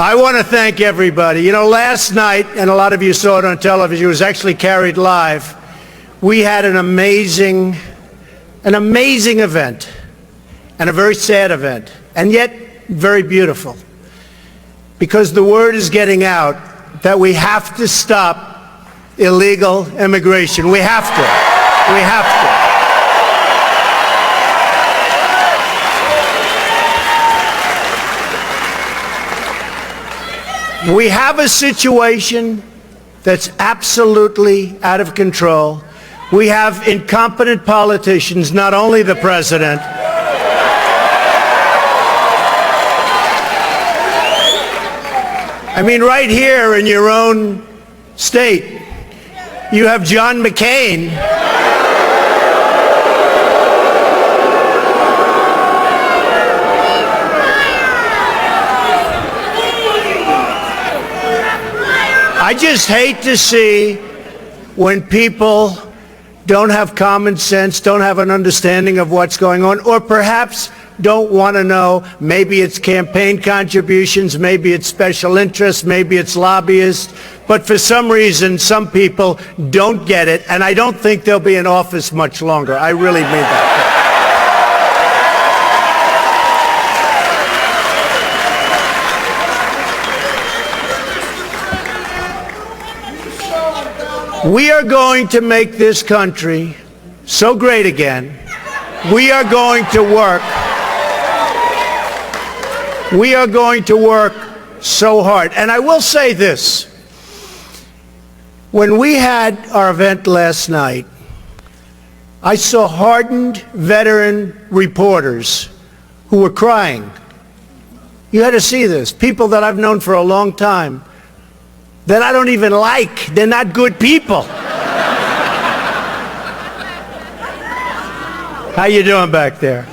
I want to thank everybody. You know, last night, and a lot of you saw it on television, it was actually carried live, we had an amazing event, and a very sad event, and yet very beautiful. Because the word is getting out that we have to stop illegal immigration. We have to. We have to. We have a situation that's absolutely out of control. We have incompetent politicians, not only the president. I mean, right here in your own state, you have John McCain. I just hate to see when people don't have common sense, don't have an understanding of what's going on, or perhaps don't want to know. Maybe it's campaign contributions, maybe it's special interests, maybe it's lobbyists, but for some reason, some people don't get it, and I don't think they'll be in office much longer. I really mean that. We are going to make this country so great again. We are going to work. We are going to work so hard. And I will say this. When we had our event last night, I saw hardened veteran reporters who were crying. You had to see this. People that I've known for a long time, that I don't even like. They're not good people. How you doing back there?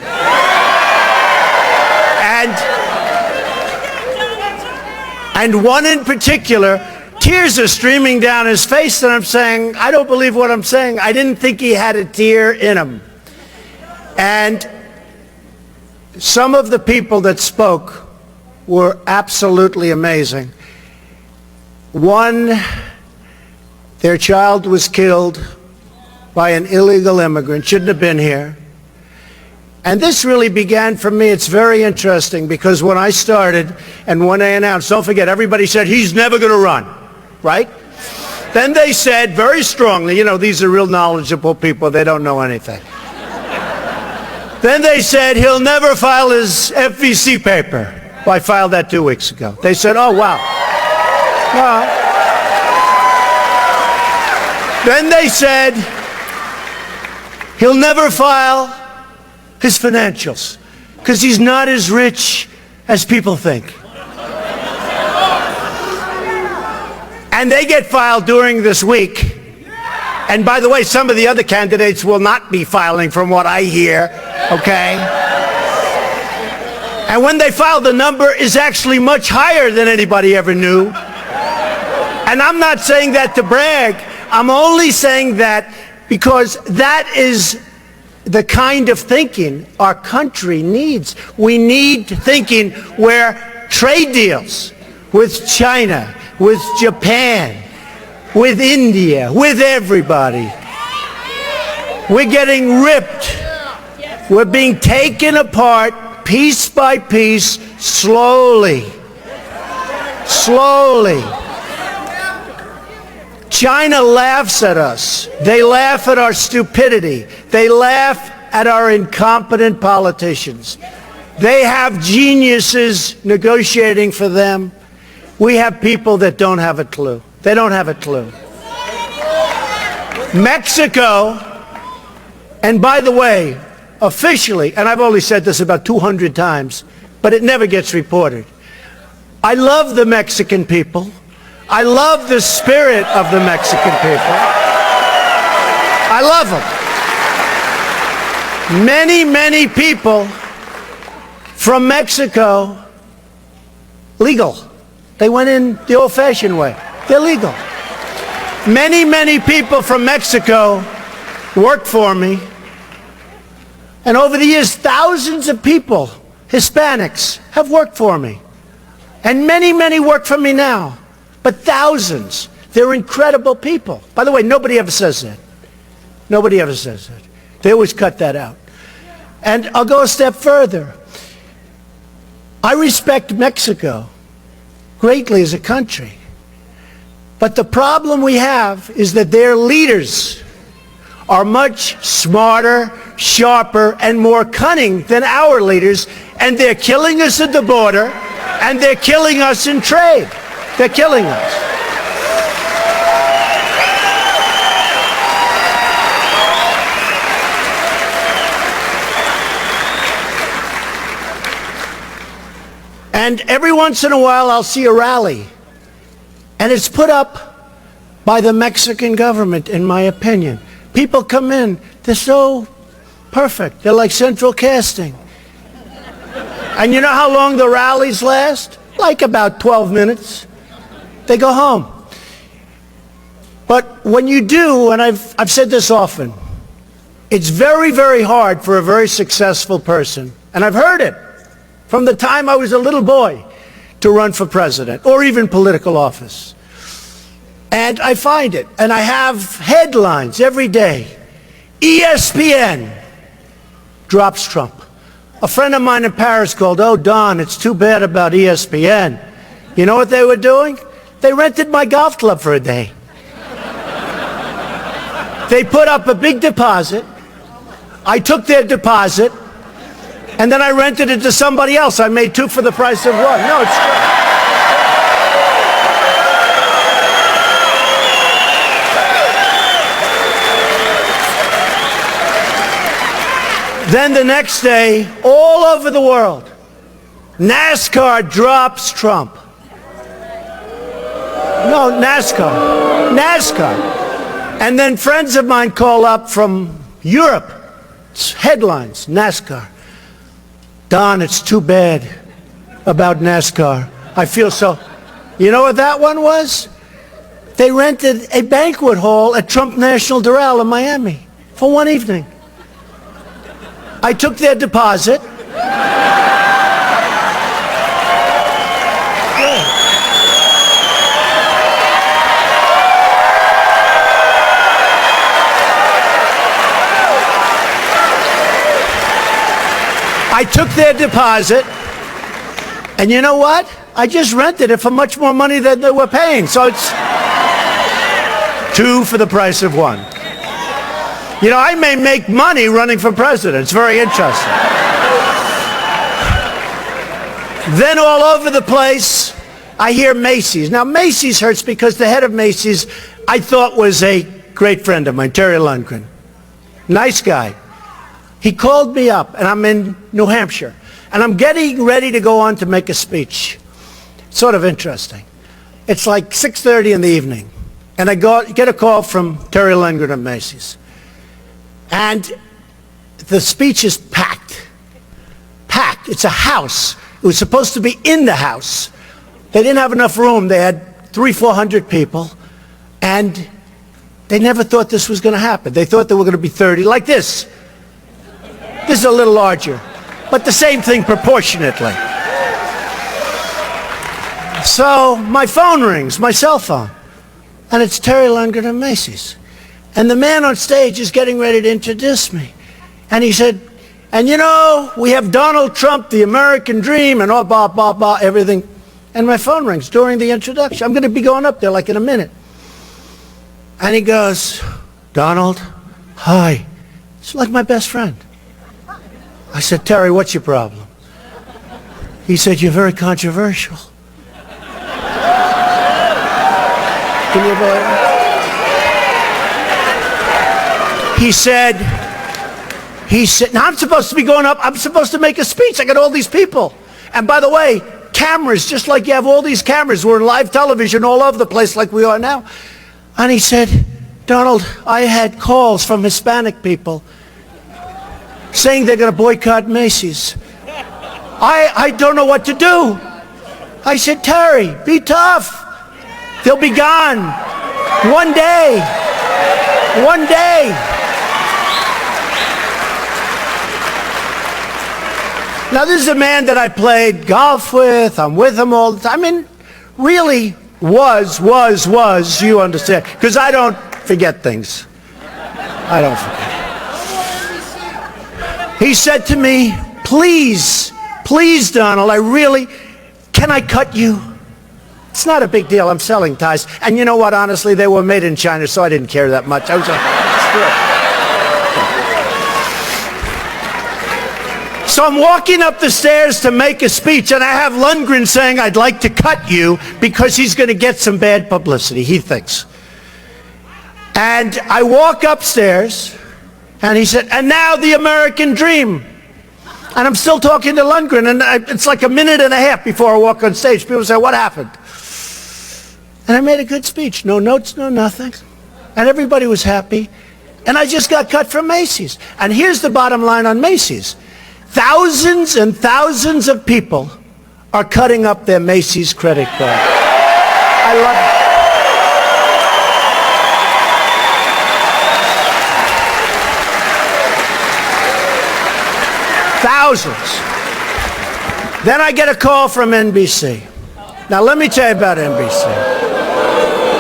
And one in particular, tears are streaming down his face, and I'm saying, I don't believe what I'm saying. I didn't think he had a tear in him. And some of the people that spoke were absolutely amazing. One, their child was killed by an illegal immigrant, shouldn't have been here. And this really began for me. It's very interesting because when I started and when they announced, don't forget, everybody said, he's never going to run, right? Then they said very strongly, you know, these are real knowledgeable people, they don't know anything. Then they said, he'll never file his FVC paper. Well, I filed that 2 weeks ago. They said, oh, wow. Well, then they said he'll never file his financials because he's not as rich as people think. And they get filed during this week. And by the way, some of the other candidates will not be filing from what I hear, okay? And when they file, the number is actually much higher than anybody ever knew. And I'm not saying that to brag. I'm only saying that because that is the kind of thinking our country needs. We need thinking where trade deals with China, with Japan, with India, with everybody. We're getting ripped. We're being taken apart piece by piece, slowly. Slowly. China laughs at us. They laugh at our stupidity. They laugh at our incompetent politicians. They have geniuses negotiating for them. We have people that don't have a clue. They don't have a clue. Mexico, and by the way, officially, and I've only said this about 200 times, but it never gets reported. I love the Mexican people. I love the spirit of the Mexican people. I love them. Many, many people from Mexico, legal. They went in the old-fashioned way. They're legal. Many, many people from Mexico worked for me. And over the years, thousands of people, Hispanics, have worked for me. And many, many work for me now. But thousands. They're incredible people. By the way, nobody ever says that. Nobody ever says that. They always cut that out. And I'll go a step further. I respect Mexico greatly as a country. But the problem we have is that their leaders are much smarter, sharper, and more cunning than our leaders, and they're killing us at the border, and they're killing us in trade. They're killing us. And every once in a while I'll see a rally, and it's put up by the Mexican government, in my opinion. People come in, they're so perfect. They're like central casting. And you know how long the rallies last? Like about 12 minutes. They go home. But when you do, and I've said this often, it's very, very hard for a very successful person, and I've heard it from the time I was a little boy, to run for president or even political office. And I find it, and I have headlines every day. ESPN drops Trump. A friend of mine in Paris called, "Oh, Don, it's too bad about ESPN." You know what they were doing? They rented my golf club for a day. They put up a big deposit. I took their deposit, and then I rented it to somebody else. I made two for the price of one. No, it's true. Then the next day, all over the world, NASCAR drops Trump. No, NASCAR. And then friends of mine call up from Europe. It's headlines, NASCAR. Don, it's too bad about NASCAR. I feel so. You know what that one was? They rented a banquet hall at Trump National Doral in Miami for one evening. I took their deposit. I took their deposit, and you know what? I just rented it for much more money than they were paying. So it's two for the price of one. You know, I may make money running for president. It's very interesting. Then all over the place, I hear Macy's. Now, Macy's hurts because the head of Macy's, I thought, was a great friend of mine, Terry Lundgren. Nice guy. He called me up, and I'm in New Hampshire, and I'm getting ready to go on to make a speech. Sort of interesting. It's like 6:30 in the evening, and I get a call from Terry Lundgren of Macy's. And the speech is packed. Packed. It's a house. It was supposed to be in the house. They didn't have enough room. They had 300-400 people, and they never thought this was going to happen. They thought there were going to be 30, like this. This is a little larger, but the same thing proportionately. So my phone rings, my cell phone, and it's Terry Lundgren of Macy's. And the man on stage is getting ready to introduce me. And he said, and you know, we have Donald Trump, the American dream, and all blah, blah, blah, everything. And my phone rings during the introduction. I'm going to be going up there like in a minute. And he goes, Donald, hi. It's like my best friend. I said, Terry, what's your problem? He said, you're very controversial. Can you believe it? He said, now I'm supposed to be going up, I'm supposed to make a speech. I got all these people. And by the way, cameras, just like you have all these cameras. We're in live television all over the place like we are now. And he said, Donald, I had calls from Hispanic people saying they're going to boycott Macy's. I don't know what to do. I said, Terry, be tough. They'll be gone. One day. One day. Now, this is a man that I played golf with. I'm with him all the time. I mean, really was, you understand? Because I don't forget things. I don't forget. He said to me, please, Donald, can I cut you? It's not a big deal. I'm selling ties. And you know what? Honestly, they were made in China, so I didn't care that much. I was like, so I'm walking up the stairs to make a speech, and I have Lundgren saying, I'd like to cut you because he's going to get some bad publicity, he thinks. And I walk upstairs, and he said, and now the American dream. And I'm still talking to Lundgren, and it's like a minute and a half before I walk on stage. People say, what happened? And I made a good speech. No notes, no nothing. And everybody was happy. And I just got cut from Macy's. And here's the bottom line on Macy's. Thousands and thousands of people are cutting up their Macy's credit card. I love it. Thousands. Then I get a call from NBC. Now let me tell you about NBC.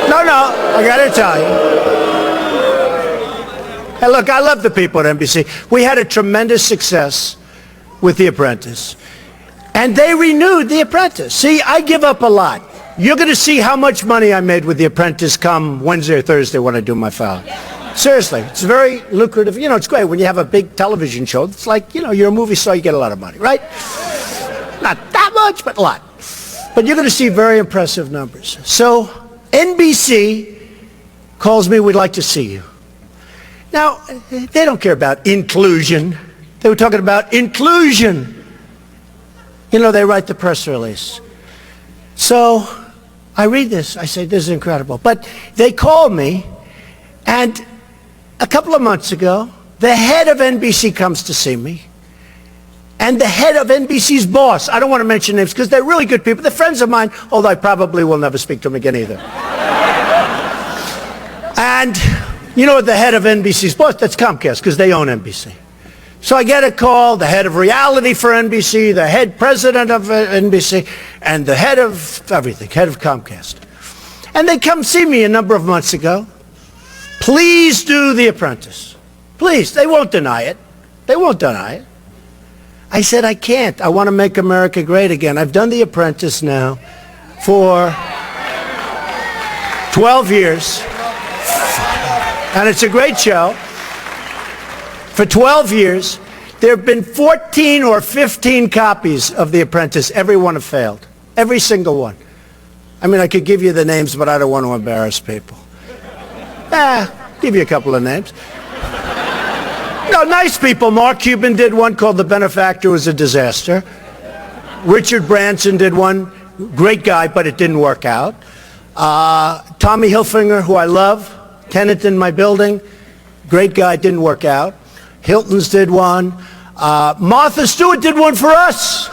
No, I gotta tell you. Hey, look, I love the people at NBC. We had a tremendous success with The Apprentice. And they renewed The Apprentice. See, I give up a lot. You're going to see how much money I made with The Apprentice come Wednesday or Thursday when I do my file. Seriously, it's very lucrative. You know, it's great when you have a big television show. It's like, you know, you're a movie star, you get a lot of money, right? Not that much, but a lot. But you're going to see very impressive numbers. So NBC calls me, we'd like to see you. Now, they don't care about inclusion. They were talking about inclusion. You know, they write the press release. So I read this. I say, this is incredible. But they called me, and a couple of months ago, the head of NBC comes to see me. And the head of NBC's boss, I don't want to mention names because they're really good people. They're friends of mine, although I probably will never speak to them again either. And you know what the head of NBC's boss, that's Comcast, because they own NBC. So I get a call, the head of reality for NBC, the head president of NBC, and the head of everything, head of Comcast. And they come see me a number of months ago. Please do The Apprentice. Please, they won't deny it. They won't deny it. I said, I can't. I want to make America great again. I've done The Apprentice now for 12 years. And it's a great show. For 12 years, there have been 14 or 15 copies of The Apprentice. Every one have failed. Every single one. I mean, I could give you the names, but I don't want to embarrass people. Give you a couple of names. No, nice people. Mark Cuban did one called The Benefactor. It was a disaster. Richard Branson did one. Great guy, but it didn't work out. Tommy Hilfiger, who I love, tenant in my building. Great guy, didn't work out. Hilton's did one. Martha Stewart did one for us.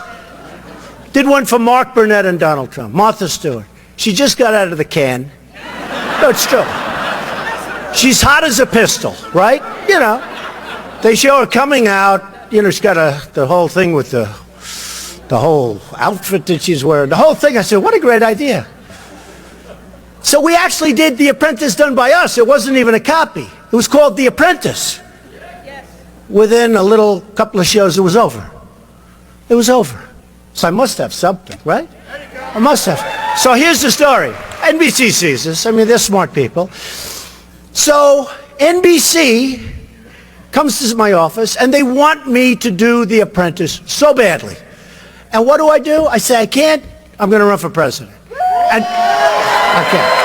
Did one for Mark Burnett and Donald Trump. Martha Stewart. She just got out of the can. No, it's true. She's hot as a pistol, right? You know. They show her coming out. You know, she's got the whole thing with the whole outfit that she's wearing. The whole thing. I said, what a great idea. So we actually did The Apprentice done by us. It wasn't even a copy. It was called The Apprentice. Within a little couple of shows, it was over. It was over. So I must have something, right? I must have. So here's the story. NBC sees this. I mean, they're smart people. So NBC comes to my office, and they want me to do The Apprentice so badly. And what do? I say, I can't. I'm going to run for president. And I can't.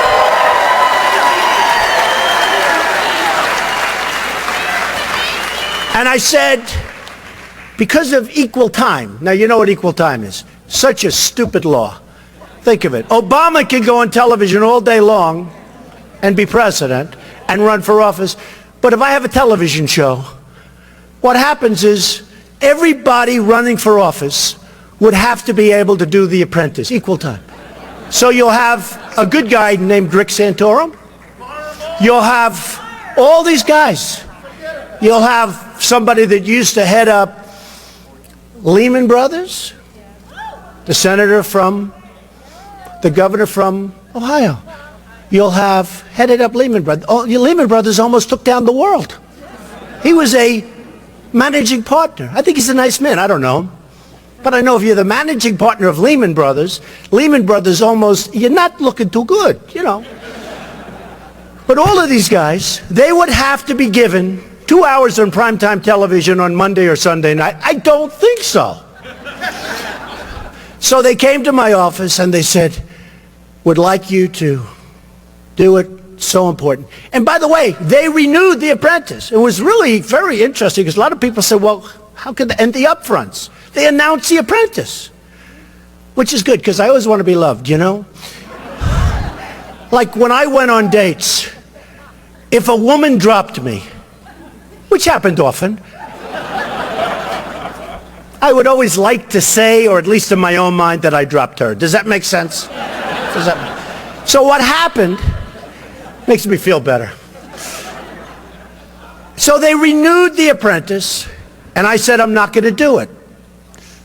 And I said, because of equal time. Now, you know what equal time is. Such a stupid law. Think of it. Obama can go on television all day long and be president and run for office. But if I have a television show, what happens is everybody running for office would have to be able to do The Apprentice, equal time. So you'll have a good guy named Rick Santorum. You'll have all these guys. You'll have somebody that used to head up Lehman Brothers, the senator from, the governor from Ohio. You'll have headed up Lehman Brothers. Oh, Lehman Brothers almost took down the world. He was a managing partner. I think he's a nice man. I don't know him. But I know if you're the managing partner of Lehman Brothers almost, you're not looking too good, you know. But all of these guys, they would have to be given 2 hours on primetime television on Monday or Sunday night. I don't think so. So they came to my office and they said, would like you to do it, so important. And by the way, they renewed The Apprentice. It was really very interesting because a lot of people said, well, how could they, and the upfronts. They announced The Apprentice, which is good because I always want to be loved, you know? Like when I went on dates, if a woman dropped me, which happened often, I would always like to say, or at least in my own mind, that I dropped her. Does that make sense? So what happened makes me feel better. So they renewed The Apprentice, and I said I'm not going to do it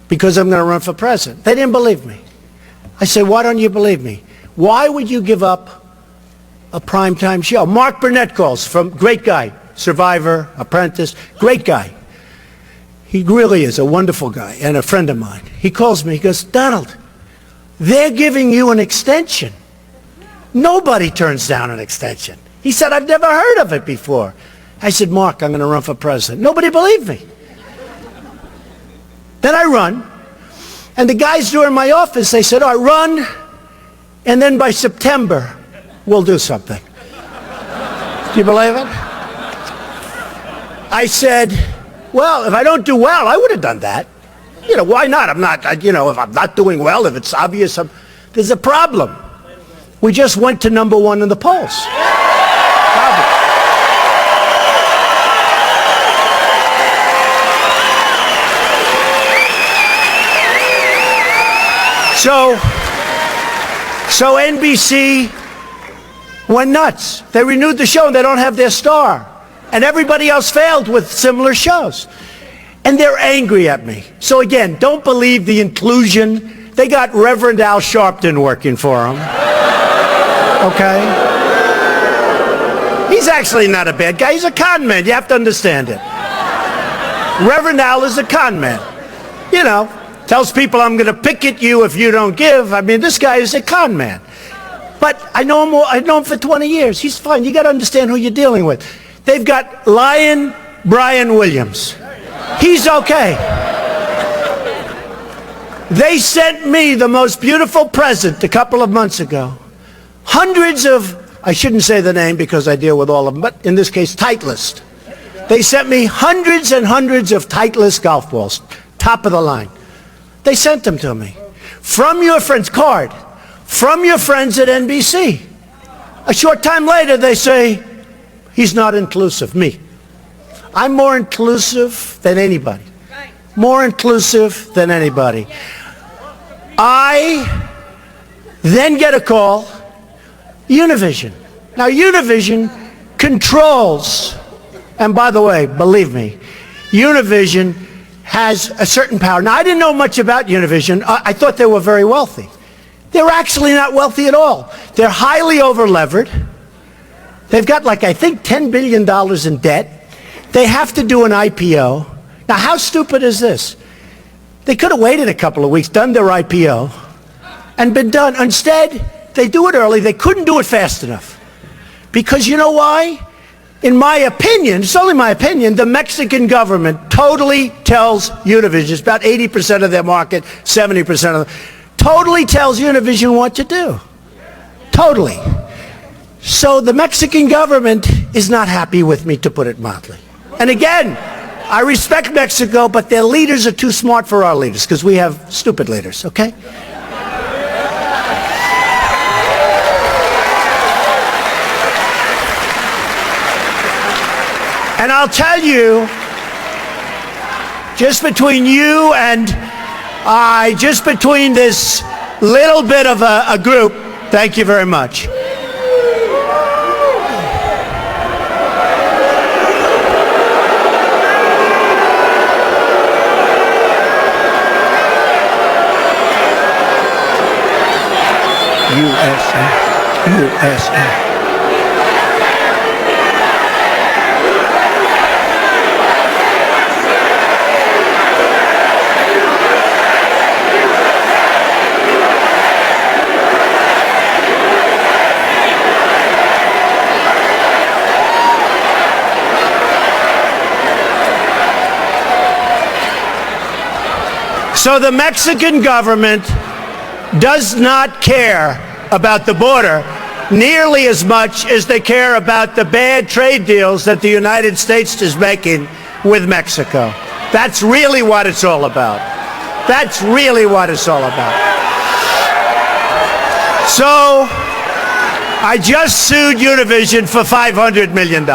because I'm going to run for president. They didn't believe me. I said, why don't you believe me? Why would you give up a primetime show? Mark Burnett calls, from great guy, Survivor, Apprentice, great guy. He really is a wonderful guy and a friend of mine. He calls me, he goes, Donald, they're giving you an extension. Nobody turns down an extension. He said, I've never heard of it before. I said, Mark, I'm going to run for president. Nobody believed me. Then I run, and the guys who were in my office, they said, all right, run, and then by September, we'll do something. Do you believe it? I said, well, if I don't do well, I would have done that. You know, why not? I'm not, you know, if I'm not doing well, if it's obvious, there's a problem. We just went to #1 in the polls. Problem. So NBC went nuts. They renewed the show and they don't have their star. And everybody else failed with similar shows. And they're angry at me. So again, don't believe the inclusion. They got Reverend Al Sharpton working for them. Okay? He's actually not a bad guy. He's a con man. You have to understand it. Reverend Al is a con man. You know, tells people I'm going to picket you if you don't give. I mean, this guy is a con man. But I know him for 20 years. He's fine. You got to understand who you're dealing with. They've got Lion Brian Williams. He's okay. They sent me the most beautiful present a couple of months ago. Hundreds of, I shouldn't say the name because I deal with all of them, but in this case, Titleist. They sent me hundreds and hundreds of Titleist golf balls, top of the line. They sent them to me. From your friends, card, from your friends at NBC. A short time later, they say, he's not inclusive, me. I'm more inclusive than anybody. More inclusive than anybody. I then get a call, Univision. Now Univision controls, and by the way, believe me, Univision has a certain power. Now I didn't know much about Univision. I thought they were very wealthy. They're actually not wealthy at all. They're highly over-levered. They've got like, I think, $10 billion in debt. They have to do an IPO. Now, how stupid is this? They could have waited a couple of weeks, done their IPO, and been done. Instead, they do it early. They couldn't do it fast enough. Because you know why? In my opinion, it's only my opinion, the Mexican government totally tells Univision, it's about 80% of their market, 70% of them, totally tells Univision what to do. Totally. So the Mexican government is not happy with me, to put it mildly. And again, I respect Mexico, but their leaders are too smart for our leaders, because we have stupid leaders, okay? And I'll tell you, just between you and I, just between this little bit of a group, thank you very much. USA, USA. So the Mexican government does not care about the border nearly as much as they care about the bad trade deals that the United States is making with Mexico. That's really what it's all about. That's really what it's all about. So I just sued Univision for $500 million.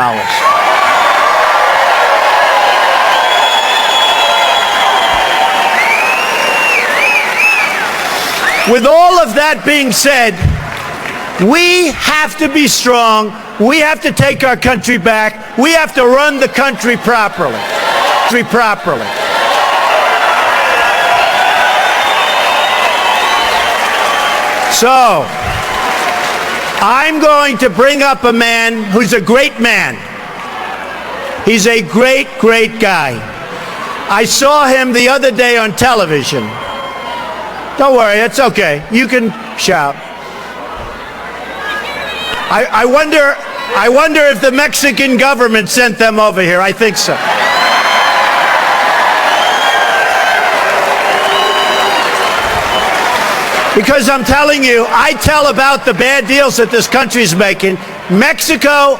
With all of that being said, we have to be strong. We have to take our country back. We have to run the country properly. So, I'm going to bring up a man who's a great man. He's a great, great guy. I saw him the other day on television. Don't worry, it's okay. You can shout. I wonder if the Mexican government sent them over here. I think so. Because I'm telling you, I tell about the bad deals that this country's making. Mexico,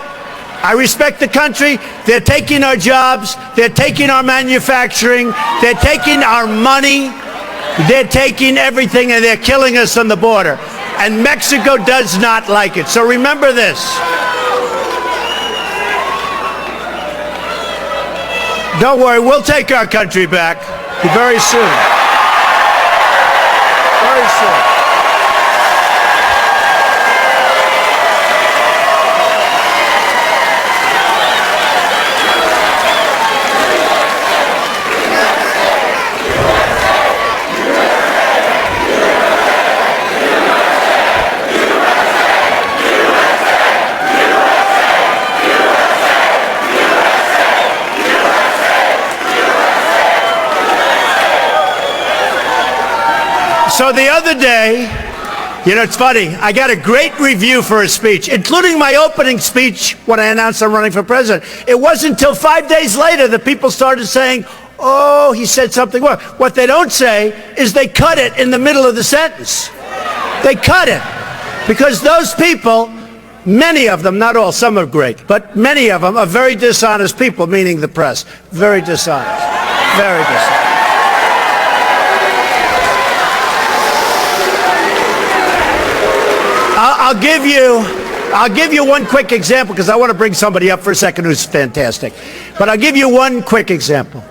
I respect the country. They're taking our jobs. They're taking our manufacturing. They're taking our money. They're taking everything, and they're killing us on the border. And Mexico does not like it. So remember this. Don't worry, we'll take our country back very soon. Very soon. So the other day, you know, it's funny, I got a great review for a speech, including my opening speech when I announced I'm running for president. It wasn't until 5 days later that people started saying, oh, he said something wrong. What they don't say is they cut it in the middle of the sentence. They cut it. Because those people, many of them, not all, some are great, but many of them are very dishonest people, meaning the press. Very dishonest. Very dishonest. I'll give you one quick example because I want to bring somebody up for a second who's fantastic. But I'll give you one quick example.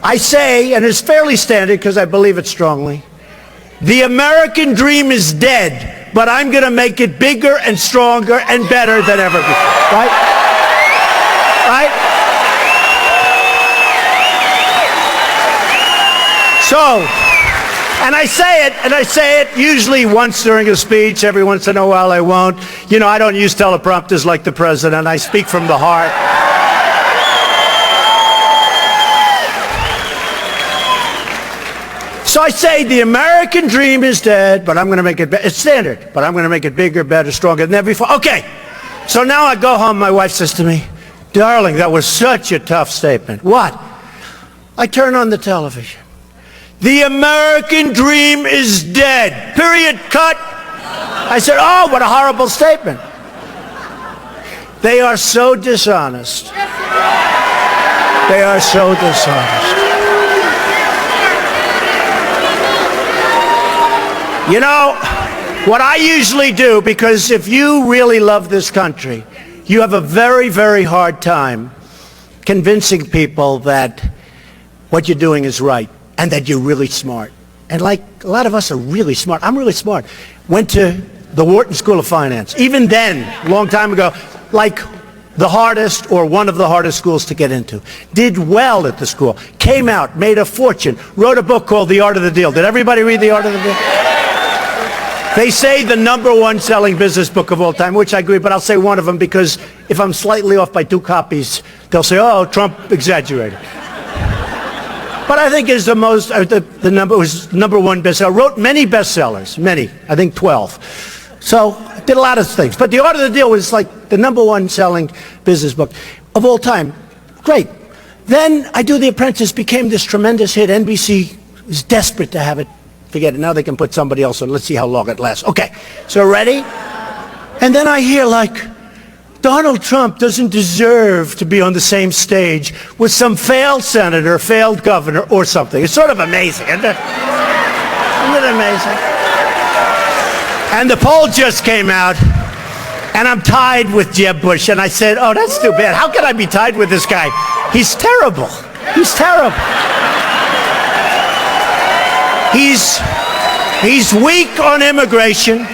I say, and it's fairly standard because I believe it strongly, the American dream is dead, but I'm going to make it bigger and stronger and better than ever before. Right? Right? So, and I say it usually once during a speech. Every once in a while I won't. You know, I don't use teleprompters like the president. I speak from the heart. So I say the American dream is dead, but I'm going to make it better. It's standard, but I'm going to make it bigger, better, stronger than ever before. Okay. So now I go home. My wife says to me, darling, that was such a tough statement. What? I turn on the television. The American dream is dead. Period. Cut. I said, oh, what a horrible statement. They are so dishonest. They are so dishonest. You know, what I usually do, because if you really love this country, you have a very, very hard time convincing people that what you're doing is right. And that you're really smart. And like a lot of us are really smart. I'm really smart. Went to the Wharton School of Finance. Even then, a long time ago, like the hardest or one of the hardest schools to get into. Did well at the school. Came out, made a fortune. Wrote a book called The Art of the Deal. Did everybody read The Art of the Deal? They say the #1 selling business book of all time, which I agree, but I'll say one of them because if I'm slightly off by 2 copies, they'll say, oh, Trump exaggerated. But I think is the most, was #1 bestseller. Wrote many bestsellers, many, I think 12. So did a lot of things. But The Art of the Deal was like the #1 selling business book of all time. Great. Then I do The Apprentice, became this tremendous hit. NBC was desperate to have it. Forget it. Now they can put somebody else on. Let's see how long it lasts. Okay. So ready? And then I hear like, Donald Trump doesn't deserve to be on the same stage with some failed senator, failed governor, or something. It's sort of amazing, isn't it? Isn't it amazing? And the poll just came out, and I'm tied with Jeb Bush. And I said, oh, that's too bad. How can I be tied with this guy? He's terrible. He's terrible. He's weak on immigration.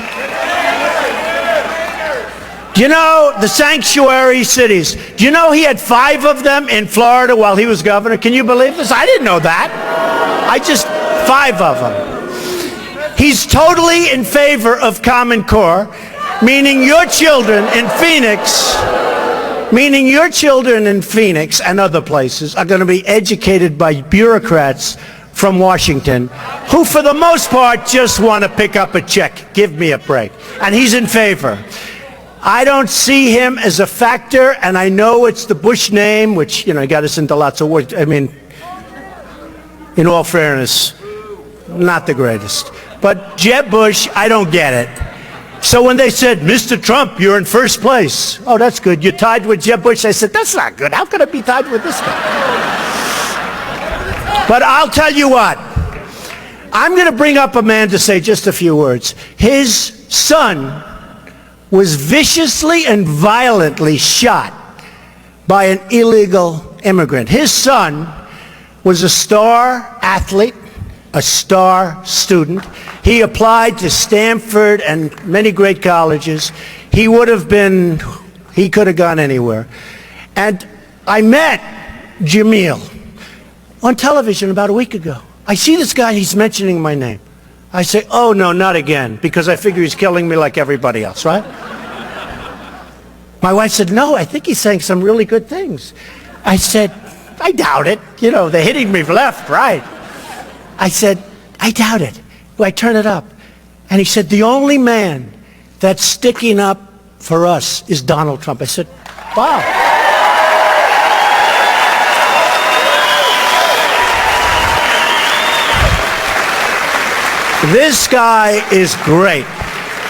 Do you know the sanctuary cities? Do you know he had 5 of them in Florida while he was governor? Can you believe this? I didn't know that. 5 of them. He's totally in favor of Common Core, meaning your children in Phoenix, and other places are going to be educated by bureaucrats from Washington, who for the most part just want to pick up a check. Give me a break. And he's in favor. I don't see him as a factor, and I know it's the Bush name, which, you know, got us into lots of work. I mean, in all fairness, not the greatest. But Jeb Bush, I don't get it. So when they said, Mr. Trump, you're in first place. Oh, that's good. You're tied with Jeb Bush. I said, that's not good. How could I be tied with this guy? But I'll tell you what. I'm going to bring up a man to say just a few words. His son was viciously and violently shot by an illegal immigrant. His son was a star athlete, a star student. He applied to Stanford and many great colleges. He could have gone anywhere. And I met Jamil on television about a week ago. I see this guy, he's mentioning my name. I say, oh no, not again, because I figure he's killing me like everybody else, right? My wife said, no, I think he's saying some really good things. I said, I doubt it. You know, they're hitting me left, right. I said, I doubt it. I turn it up. And he said, the only man that's sticking up for us is Donald Trump. I said, wow. This guy is great.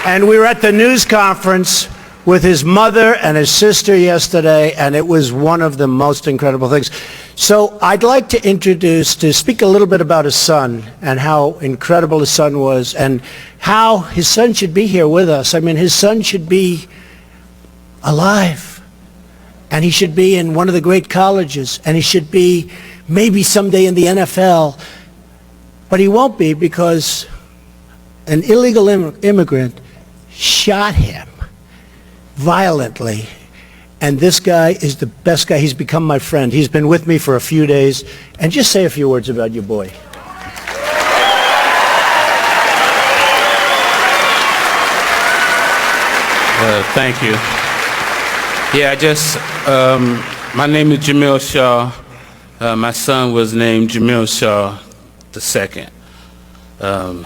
And we were at the news conference with his mother and his sister yesterday, and it was one of the most incredible things. So I'd like to speak a little bit about his son and how incredible his son was and how his son should be here with us. I mean, his son should be alive, and he should be in one of the great colleges, and he should be maybe someday in the NFL, but he won't be because an illegal immigrant shot him violently, and this guy is the best guy. He's become my friend. He's been with me for a few days. And just say a few words about your boy. Thank you. Yeah, my name is Jamil Shaw. My son was named Jamil Shaw II.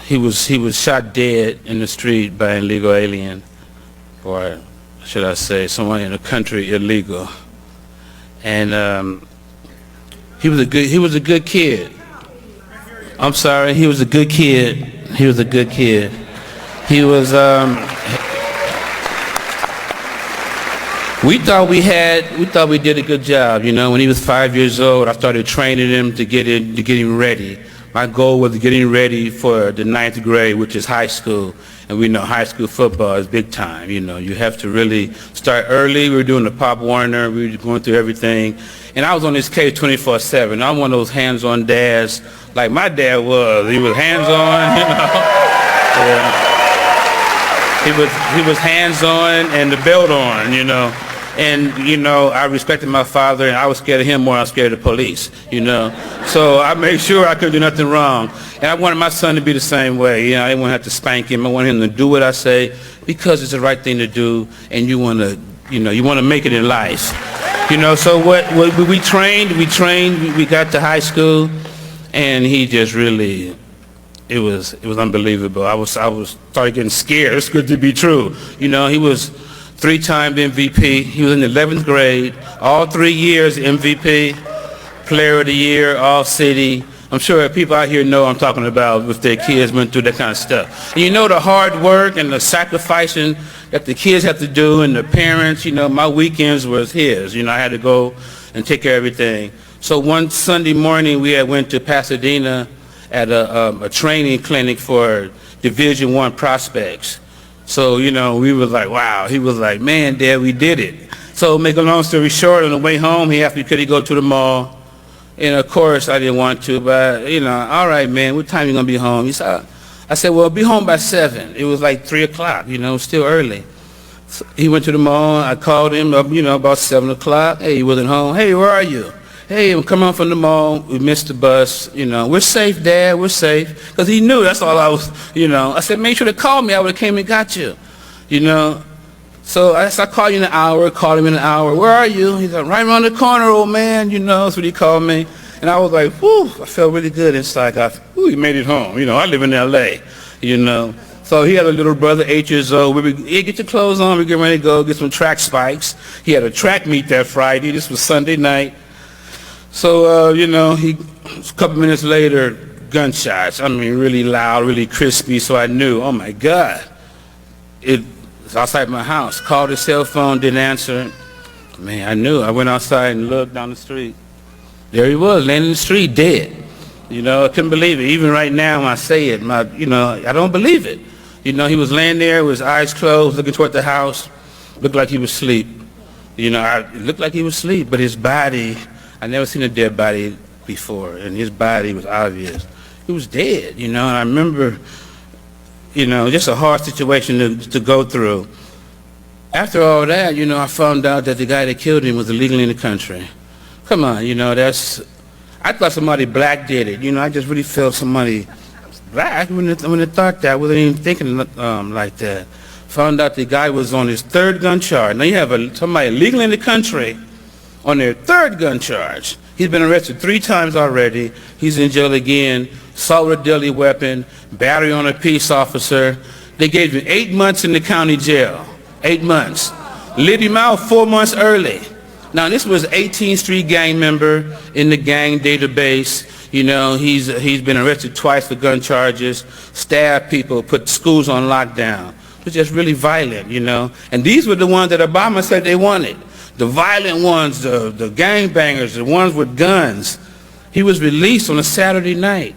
He was shot dead in the street by an illegal alien, or should I say, someone in a country illegal. And he was a good kid. I'm sorry, he was a good kid. He was a good kid. He was. We thought we did a good job. You know, when he was 5 years old, I started training him to get him ready. My goal was to get him ready for the 9th grade, which is high school. And we know high school football is big time. You know, you have to really start early. We were doing the Pop Warner. We were going through everything. And I was on this case 24/7. I'm one of those hands-on dads like my dad was. He was hands-on, you know. Yeah. He was hands-on and the belt on, you know. And, you know, I respected my father, and I was scared of him more than I was scared of the police, you know. So I made sure I couldn't do nothing wrong. And I wanted my son to be the same way. You know, I didn't want to have to spank him. I wanted him to do what I say because it's the right thing to do, and you want to, you know, you want to make it in life. You know, so what we trained, we got to high school, and he just really, it was unbelievable. I started getting scared. It's good to be true. You know, he was 3-time MVP. He was in the 11th grade, all 3 years MVP, player of the year, all city. I'm sure people out here know what I'm talking about with their kids went through that kind of stuff. And you know the hard work and the sacrificing that the kids have to do and the parents, you know, my weekends was his. You know, I had to go and take care of everything. So one Sunday morning we had went to Pasadena at a training clinic for Division I prospects. So, you know, we were like, wow. He was like, man, Dad, we did it. So make a long story short, on the way home, he asked me, could he go to the mall? And, of course, I didn't want to, but, you know, all right, man, what time are you going to be home? He said, I said, well, be home by 7. It was like 3 o'clock, you know, still early. So he went to the mall. I called him up, you know, about 7 o'clock. Hey, he wasn't home. Hey, where are you? Hey, I'm coming home from the mall. We missed the bus. You know, we're safe, Dad. We're safe. Because he knew that's all I was, you know. I said, make sure to call me. I would have came and got you, you know. So I said, I'll call you in an hour. Called him in an hour. Where are you? He's like, right around the corner, old man. You know, that's what he called me. And I was like, whew, I felt really good inside. Whew, he made it home. You know, I live in L.A., you know. So he had a little brother, 8 years old. Hey, get your clothes on. We get ready to go get some track spikes. He had a track meet that Friday. This was Sunday night. So, you know, a couple minutes later, gunshots. I mean, really loud, really crispy. So I knew, oh, my God. It was outside my house. Called his cell phone, didn't answer. Man, I knew. I went outside and looked down the street. There he was, laying in the street, dead. You know, I couldn't believe it. Even right now when I say it, you know, I don't believe it. You know, he was laying there with his eyes closed, looking toward the house. Looked like he was asleep. You know, it looked like he was asleep, but his body, I never seen a dead body before, and his body was obvious. He was dead, you know, and I remember, you know, just a hard situation to go through. After all that, you know, I found out that the guy that killed him was illegally in the country. Come on, you know, I thought somebody black did it. You know, I just really felt somebody black when I thought that. I wasn't even thinking like that. Found out the guy was on his 3rd gun charge. Now you have somebody illegally in the country on their 3rd gun charge. He's been arrested 3 times already. He's in jail again. Assault with a deadly weapon, battery on a peace officer. They gave him 8 months in the county jail. 8 months. Lit him out 4 months early. Now this was 18th Street gang member in the gang database. You know, he's been arrested twice for gun charges, stabbed people, put schools on lockdown. It was just really violent, you know. And these were the ones that Obama said they wanted. The violent ones, the gangbangers, the ones with guns. He was released on a Saturday night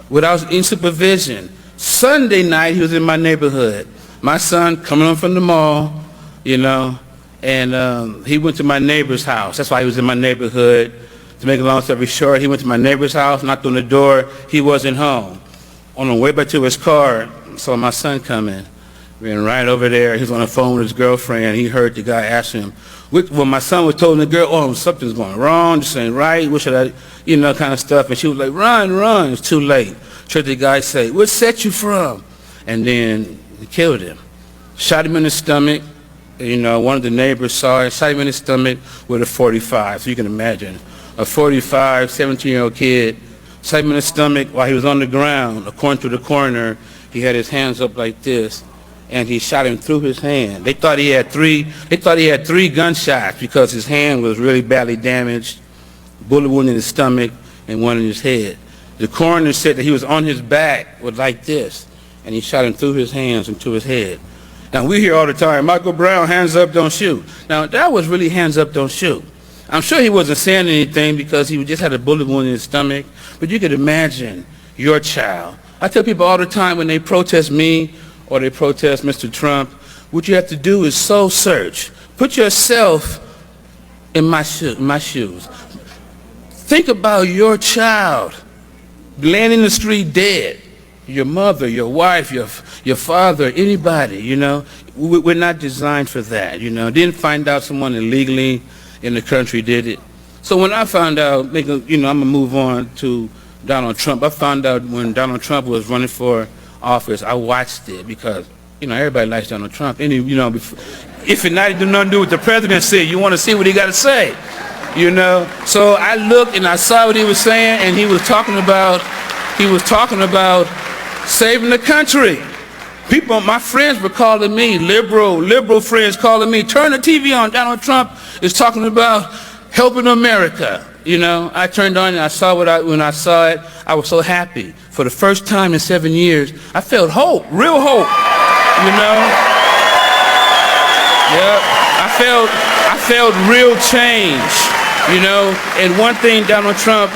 without any supervision. Sunday night, he was in my neighborhood. My son coming home from the mall, you know, and he went to my neighbor's house. That's why he was in my neighborhood. To make a long story short, he went to my neighbor's house, knocked on the door. He wasn't home. On the way back to his car, saw my son coming. Ran right over there. He was on the phone with his girlfriend. He heard the guy ask him, well, my son was telling the girl, oh, something's going wrong, this ain't right, what should I, you know, kind of stuff. And she was like, run, run. It's too late. Heard the guy say, what set you from? And then he killed him. Shot him in the stomach. You know, one of the neighbors saw it, shot him in the stomach with a .45. So you can imagine, a .45, 17-year-old kid, shot him in the stomach while he was on the ground. According to the coroner, he had his hands up like this, and he shot him through his hand. They thought he had three gunshots because his hand was really badly damaged, bullet wound in his stomach and one in his head. The coroner said that he was on his back with like this, and he shot him through his hands and to his head. Now, we hear all the time, Michael Brown, hands up, don't shoot. Now, that was really hands up, don't shoot. I'm sure he wasn't saying anything because he just had a bullet wound in his stomach, but you could imagine your child. I tell people all the time when they protest me or they protest Mr. Trump, what you have to do is soul search. Put yourself in my shoes. Think about your child laying in the street dead. your mother, your wife, your father, anybody, you know. We're not designed for that, you know. Didn't find out someone illegally in the country did it. So when I found out, you know, I'm going to move on to Donald Trump. I found out when Donald Trump was running for office, I watched it because, you know, everybody likes Donald Trump. You know, if it not nothing to do with the presidency, you want to see what he got to say, you know. So I looked and I saw what he was saying, and he was talking about saving the country. People, my friends were calling me, liberal friends calling me, turn the TV on, Donald Trump is talking about helping America. You know, I turned on and I saw when I saw it, I was so happy. For the first time in 7 years, I felt hope, real hope, you know. Yeah, I felt real change, you know. And one thing Donald Trump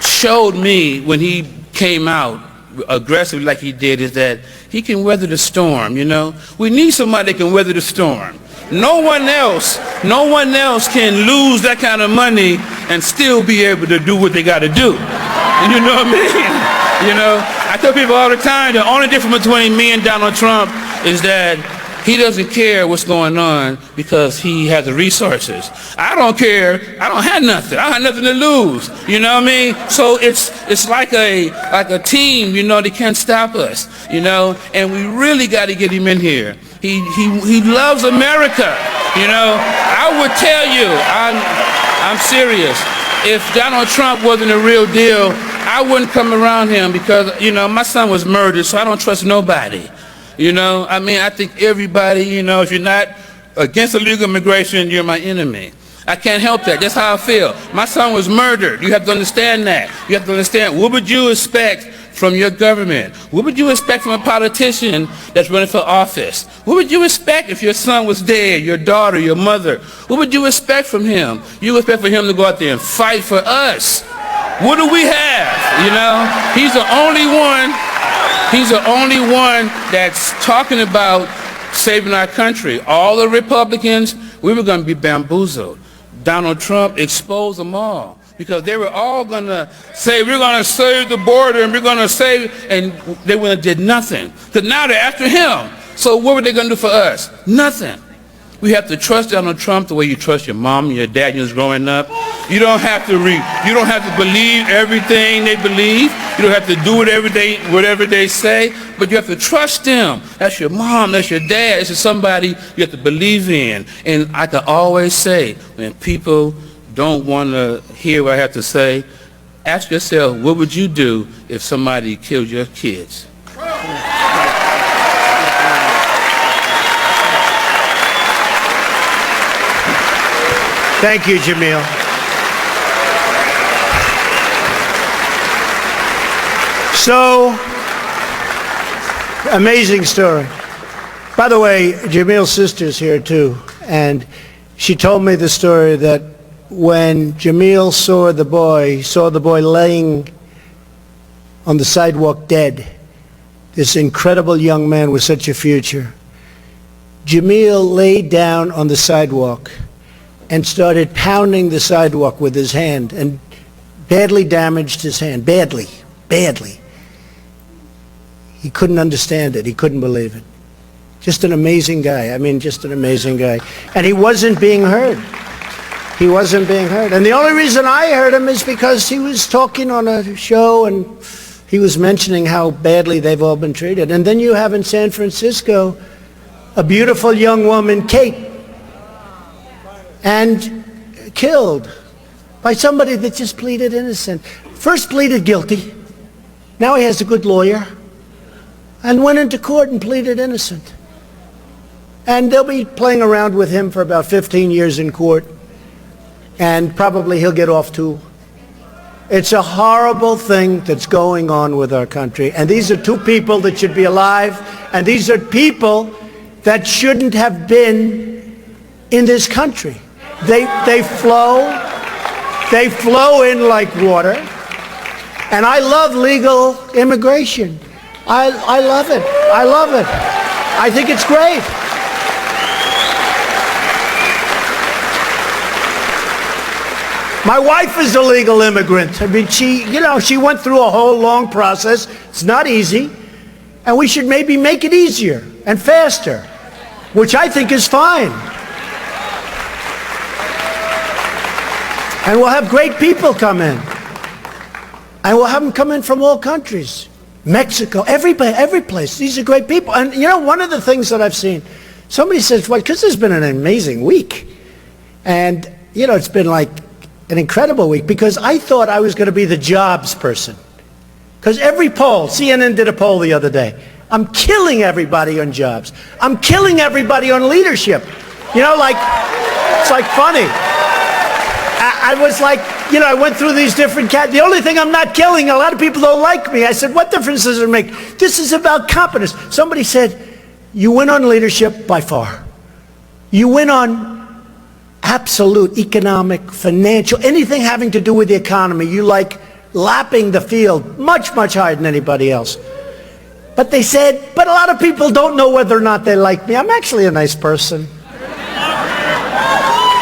showed me when he came out aggressively like he did is that he can weather the storm, you know. We need somebody that can weather the storm. No one else can lose that kind of money and still be able to do what they got to do. You know what I mean? You know, I tell people all the time, the only difference between me and Donald Trump is that he doesn't care what's going on because he has the resources. I don't care. I don't have nothing. I have nothing to lose. You know what I mean? So it's like a team. You know, they can't stop us. You know, and we really got to get him in here. He loves America. You know, I would tell you, I'm serious. If Donald Trump wasn't a real deal, I wouldn't come around him because, you know, my son was murdered, so I don't trust nobody. You know, I mean, I think everybody, you know, if you're not against illegal immigration, you're my enemy. I can't help that. That's how I feel. My son was murdered. You have to understand that. You have to understand, what would you expect from your government? What would you expect from a politician that's running for office? What would you expect if your son was dead, your daughter, your mother? What would you expect from him? You would expect for him to go out there and fight for us. What do we have? You know, he's the only one that's talking about saving our country. All the Republicans, we were going to be bamboozled. Donald Trump exposed them all because they were all going to say, we're going to save the border and we're going to save, and they wouldn't have did nothing. Because now they're after him. So what were they going to do for us? Nothing. We have to trust Donald Trump the way you trust your mom and your dad when you was growing up. You don't have to believe everything they believe. You don't have to do whatever they say, but you have to trust them. That's your mom, that's your dad, it's somebody you have to believe in. And I can always say, when people don't want to hear what I have to say, ask yourself, what would you do if somebody killed your kids? Thank you, Jamil. So, amazing story. By the way, Jamil's sister's here too, and she told me the story that when Jamil saw the boy laying on the sidewalk dead, this incredible young man with such a future, Jamil laid down on the sidewalk and started pounding the sidewalk with his hand and badly damaged his hand, badly. He couldn't understand it. He couldn't believe it. Just an amazing guy. I mean, just an amazing guy. And he wasn't being heard. He wasn't being heard. And the only reason I heard him is because he was talking on a show and he was mentioning how badly they've all been treated. And then you have in San Francisco a beautiful young woman, Kate, and killed by somebody that just pleaded innocent. First pleaded guilty. Now he has a good lawyer. And went into court and pleaded innocent. And they'll be playing around with him for about 15 years in court. And probably he'll get off too. It's a horrible thing that's going on with our country. And these are two people that should be alive. And these are people that shouldn't have been in this country. They flow in like water. And I love legal immigration. I love it. I love it. I think it's great. My wife is a legal immigrant. I mean, she went through a whole long process. It's not easy. And we should maybe make it easier and faster, which I think is fine. And we'll have great people come in. And we'll have them come in from all countries. Mexico, every place. These are great people. And you know, one of the things that I've seen, somebody says, well, because it's been an amazing week. And, you know, it's been like an incredible week because I thought I was going to be the jobs person. Because every poll, CNN did a poll the other day, I'm killing everybody on jobs. I'm killing everybody on leadership. You know, like, it's like funny. I was like, you know, I went through these different the only thing I'm not killing, a lot of people don't like me. I said, what difference does it make? This is about competence. Somebody said, you win on leadership by far. You win on absolute economic, financial, anything having to do with the economy. You like lapping the field much, much higher than anybody else. But they said, but a lot of people don't know whether or not they like me. I'm actually a nice person.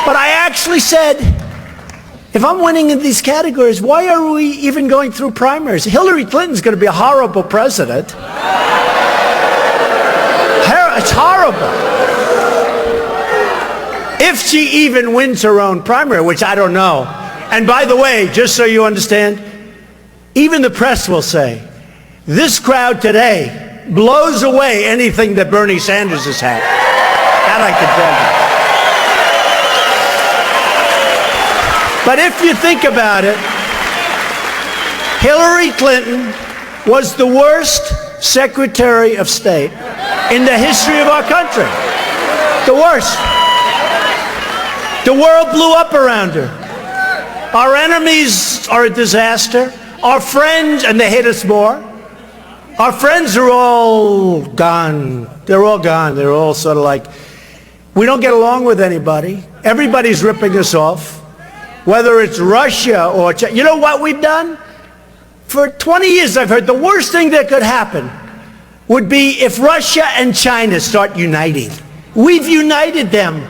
But I actually said, if I'm winning in these categories, why are we even going through primaries? Hillary Clinton's going to be a horrible president. It's horrible. If she even wins her own primary, which I don't know. And by the way, just so you understand, even the press will say, this crowd today blows away anything that Bernie Sanders has had. That I can tell you. But if you think about it, Hillary Clinton was the worst Secretary of State in the history of our country. The worst. The world blew up around her. Our enemies are a disaster. Our friends, and they hate us more. Our friends are all gone. They're all gone. They're all sort of like, we don't get along with anybody. Everybody's ripping us off. Whether it's Russia or China. You know what we've done? For 20 years I've heard the worst thing that could happen would be if Russia and China start uniting. We've united them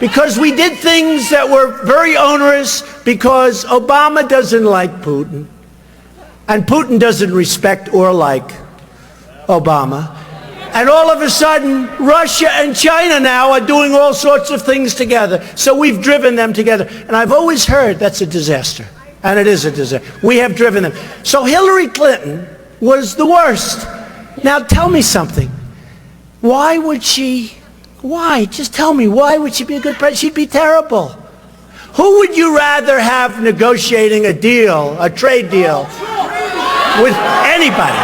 because we did things that were very onerous because Obama doesn't like Putin and Putin doesn't respect or like Obama. And all of a sudden, Russia and China now are doing all sorts of things together. So we've driven them together. And I've always heard that's a disaster. And it is a disaster. We have driven them. So Hillary Clinton was the worst. Now tell me something. Why would she, why? Just tell me, why would she be a good president? She'd be terrible. Who would you rather have negotiating a deal, a trade deal, with anybody?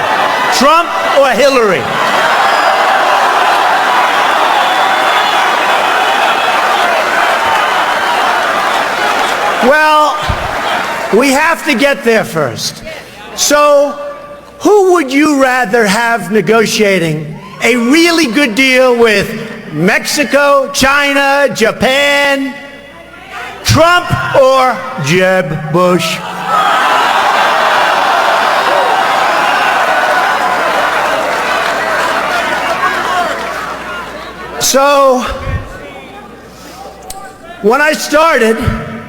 Trump or Hillary? Well, we have to get there first. So, who would you rather have negotiating a really good deal with? Mexico, China, Japan, Trump, or Jeb Bush? So, when I started,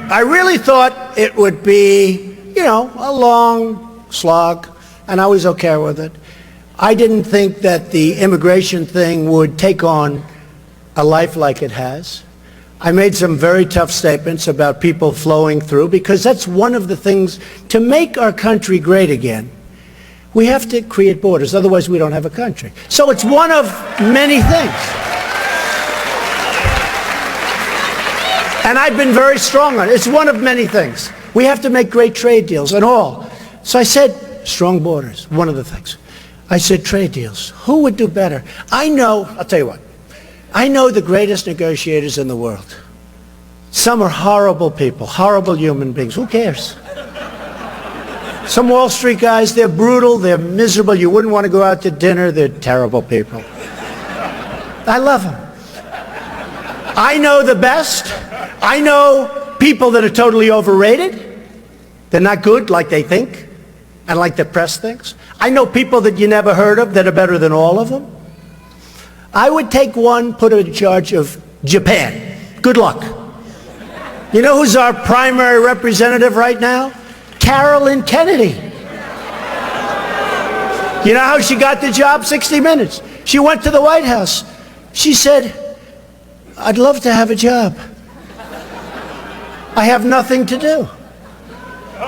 I really thought it would be, you know, a long slog, and I was okay with it. I didn't think that the immigration thing would take on a life like it has. I made some very tough statements about people flowing through, because that's one of the things, to make our country great again, we have to create borders, otherwise we don't have a country. So it's one of many things. And I've been very strong on it. It's one of many things. We have to make great trade deals and all. So I said, strong borders, one of the things. I said, trade deals. Who would do better? I know, I'll tell you what, I know the greatest negotiators in the world. Some are horrible people, horrible human beings. Who cares? Some Wall Street guys, they're brutal, they're miserable. You wouldn't want to go out to dinner. They're terrible people. I love them. I know the best. I know people that are totally overrated. They're not good like they think and like the press thinks. I know people that you never heard of that are better than all of them. I would take one, put her in charge of Japan. Good luck. You know who's our primary representative right now? Carolyn Kennedy. You know how she got the job? 60 Minutes. She went to the White House. She said, "I'd love to have a job. I have nothing to do."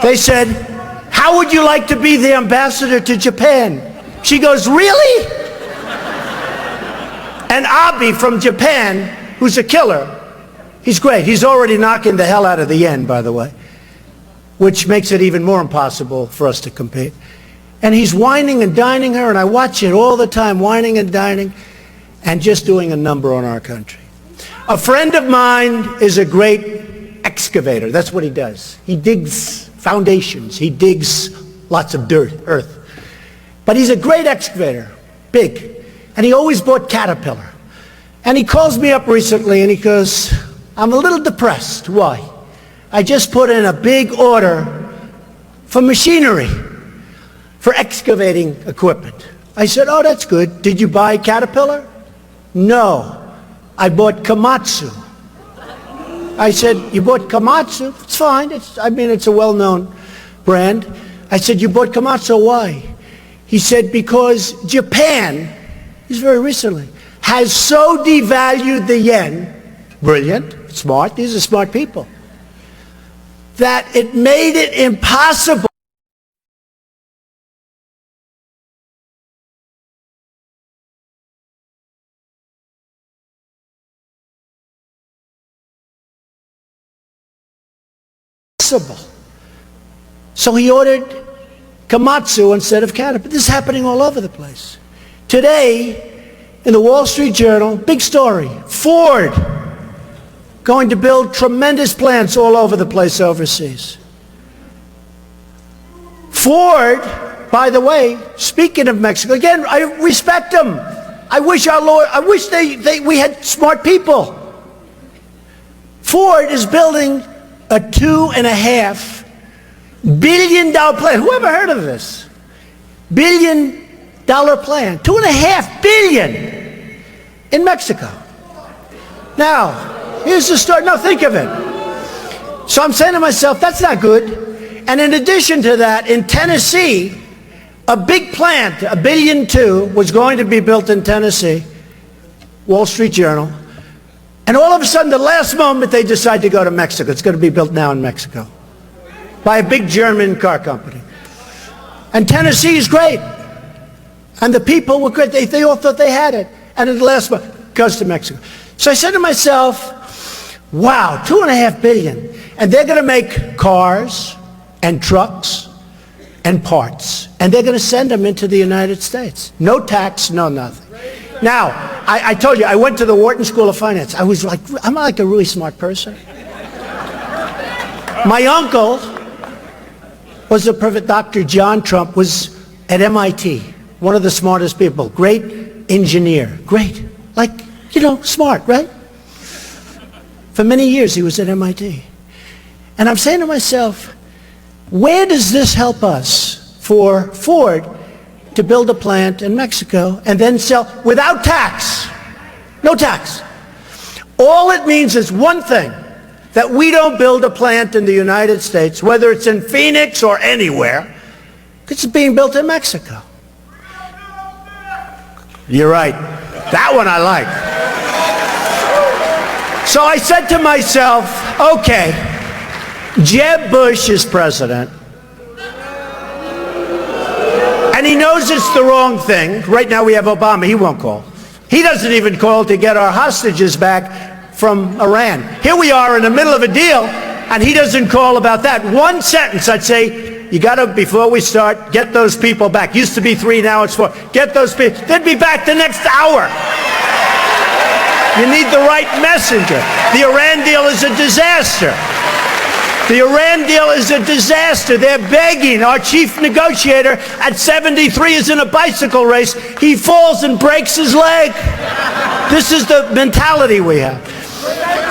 They said, "How would you like to be the ambassador to Japan?" She goes, "Really?" And Abe from Japan, who's a killer, he's great. He's already knocking the hell out of the yen, by the way, which makes it even more impossible for us to compete. And he's whining and dining her, and I watch it all the time, whining and dining, and just doing a number on our country. A friend of mine is a great excavator. That's what he does. He digs foundations. He digs lots of dirt, earth. But he's a great excavator, big. And he always bought Caterpillar. And he calls me up recently and he goes, "I'm a little depressed." Why? "I just put in a big order for machinery, for excavating equipment." I said, "Oh, that's good. Did you buy Caterpillar?" "No, I bought Komatsu." I said, "You bought Komatsu? It's fine. It's a well-known brand." I said, "You bought Komatsu, why?" He said, "Because Japan," this very recently, "has so devalued the yen," brilliant, smart, these are smart people, "that it made it impossible So he ordered Komatsu instead of Caterpillar. This is happening all over the place. Today, in the Wall Street Journal, big story, Ford going to build tremendous plants all over the place overseas. Ford, by the way, speaking of Mexico, again, I respect them. I wish we had smart people. Ford is building a $2.5 billion plant. Who ever heard of this? $1 billion plant. $2.5 billion in Mexico. Now, here's the story. Now think of it. So I'm saying to myself, that's not good. And in addition to that, in Tennessee, a big plant, $1.2 billion, was going to be built in Tennessee. Wall Street Journal. And all of a sudden, the last moment, they decide to go to Mexico. It's going to be built now in Mexico by a big German car company. And Tennessee is great. And the people were great. They all thought they had it. And at the last moment, it goes to Mexico. So I said to myself, wow, $2.5 billion. And they're going to make cars and trucks and parts. And they're going to send them into the United States. No tax, no nothing. Now, I told you, I went to the Wharton School of Finance. I'm like a really smart person. My uncle was a private doctor. John Trump was at MIT, one of the smartest people, great engineer, great, like, smart, right? For many years he was at MIT. And I'm saying to myself, where does this help us for Ford to build a plant in Mexico and then sell without tax? No tax. All it means is one thing, that we don't build a plant in the United States, whether it's in Phoenix or anywhere, because it's being built in Mexico. You're right. That one I like. So I said to myself, okay, Jeb Bush is president, and he knows it's the wrong thing. Right now we have Obama. He won't call. He doesn't even call to get our hostages back from Iran. Here we are in the middle of a deal, and he doesn't call about that. One sentence, I'd say, you got to, before we start, get those people back. Used to be 3, now it's 4. Get those people. They'd be back the next hour. You need the right messenger. The Iran deal is a disaster. The Iran deal is a disaster. They're begging. Our chief negotiator at 73 is in a bicycle race. He falls and breaks his leg. This is the mentality we have.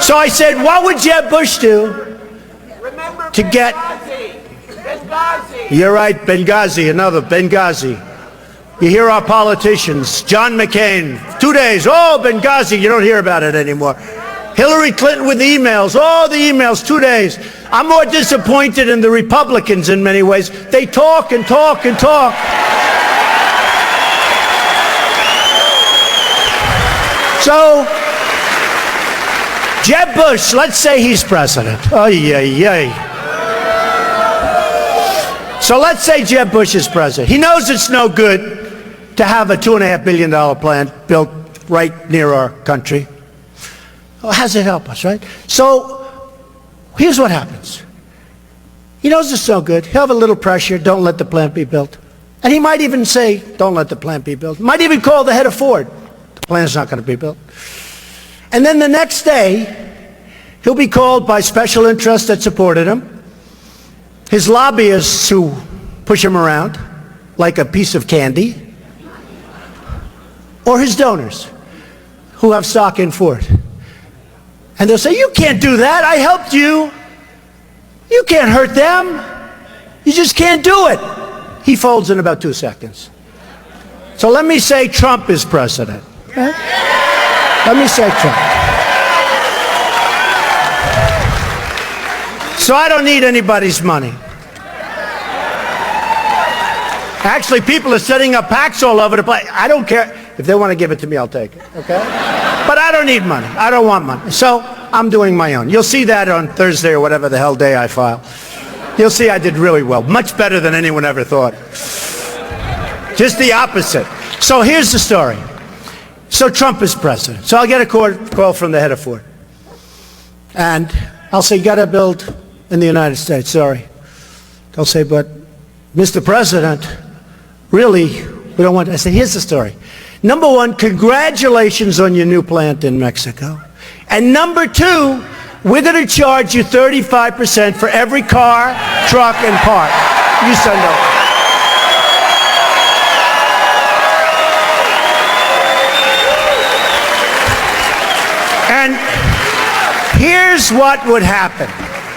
So I said, what would Jeb Bush do to get... You're right, Benghazi, another Benghazi. You hear our politicians, John McCain, 2 days, oh, Benghazi, you don't hear about it anymore. Hillary Clinton with emails, all the emails, 2 days. I'm more disappointed in the Republicans in many ways. They talk and talk and talk. So, Jeb Bush, let's say he's president. Oh, yeah. So let's say Jeb Bush is president. He knows it's no good to have a $2.5 billion plant built right near our country. Well, how does it help us, right? So here's what happens. He knows it's no good. He'll have a little pressure. Don't let the plant be built. And he might even say, don't let the plant be built. Might even call the head of Ford. The plant's not going to be built. And then the next day, he'll be called by special interests that supported him, his lobbyists who push him around like a piece of candy, or his donors who have stock in Ford. And they'll say, you can't do that. I helped you. You can't hurt them. You just can't do it. He folds in about 2 seconds. So let me say Trump is president. Okay? Let me say Trump. So I don't need anybody's money. Actually, people are setting up PACs all over the place. I don't care. If they want to give it to me, I'll take it, okay? But I don't need money. I don't want money. So I'm doing my own. You'll see that on Thursday or whatever the hell day I file. You'll see I did really well. Much better than anyone ever thought. Just the opposite. So here's the story. So Trump is president. So I'll get a call from the head of Ford. And I'll say, you got to build in the United States. Sorry. They'll say, but Mr. President, really, we don't want to. I said, here's the story. Number one, congratulations on your new plant in Mexico. And number two, we're going to charge you 35% for every car, truck, and part you send over. And here's what would happen.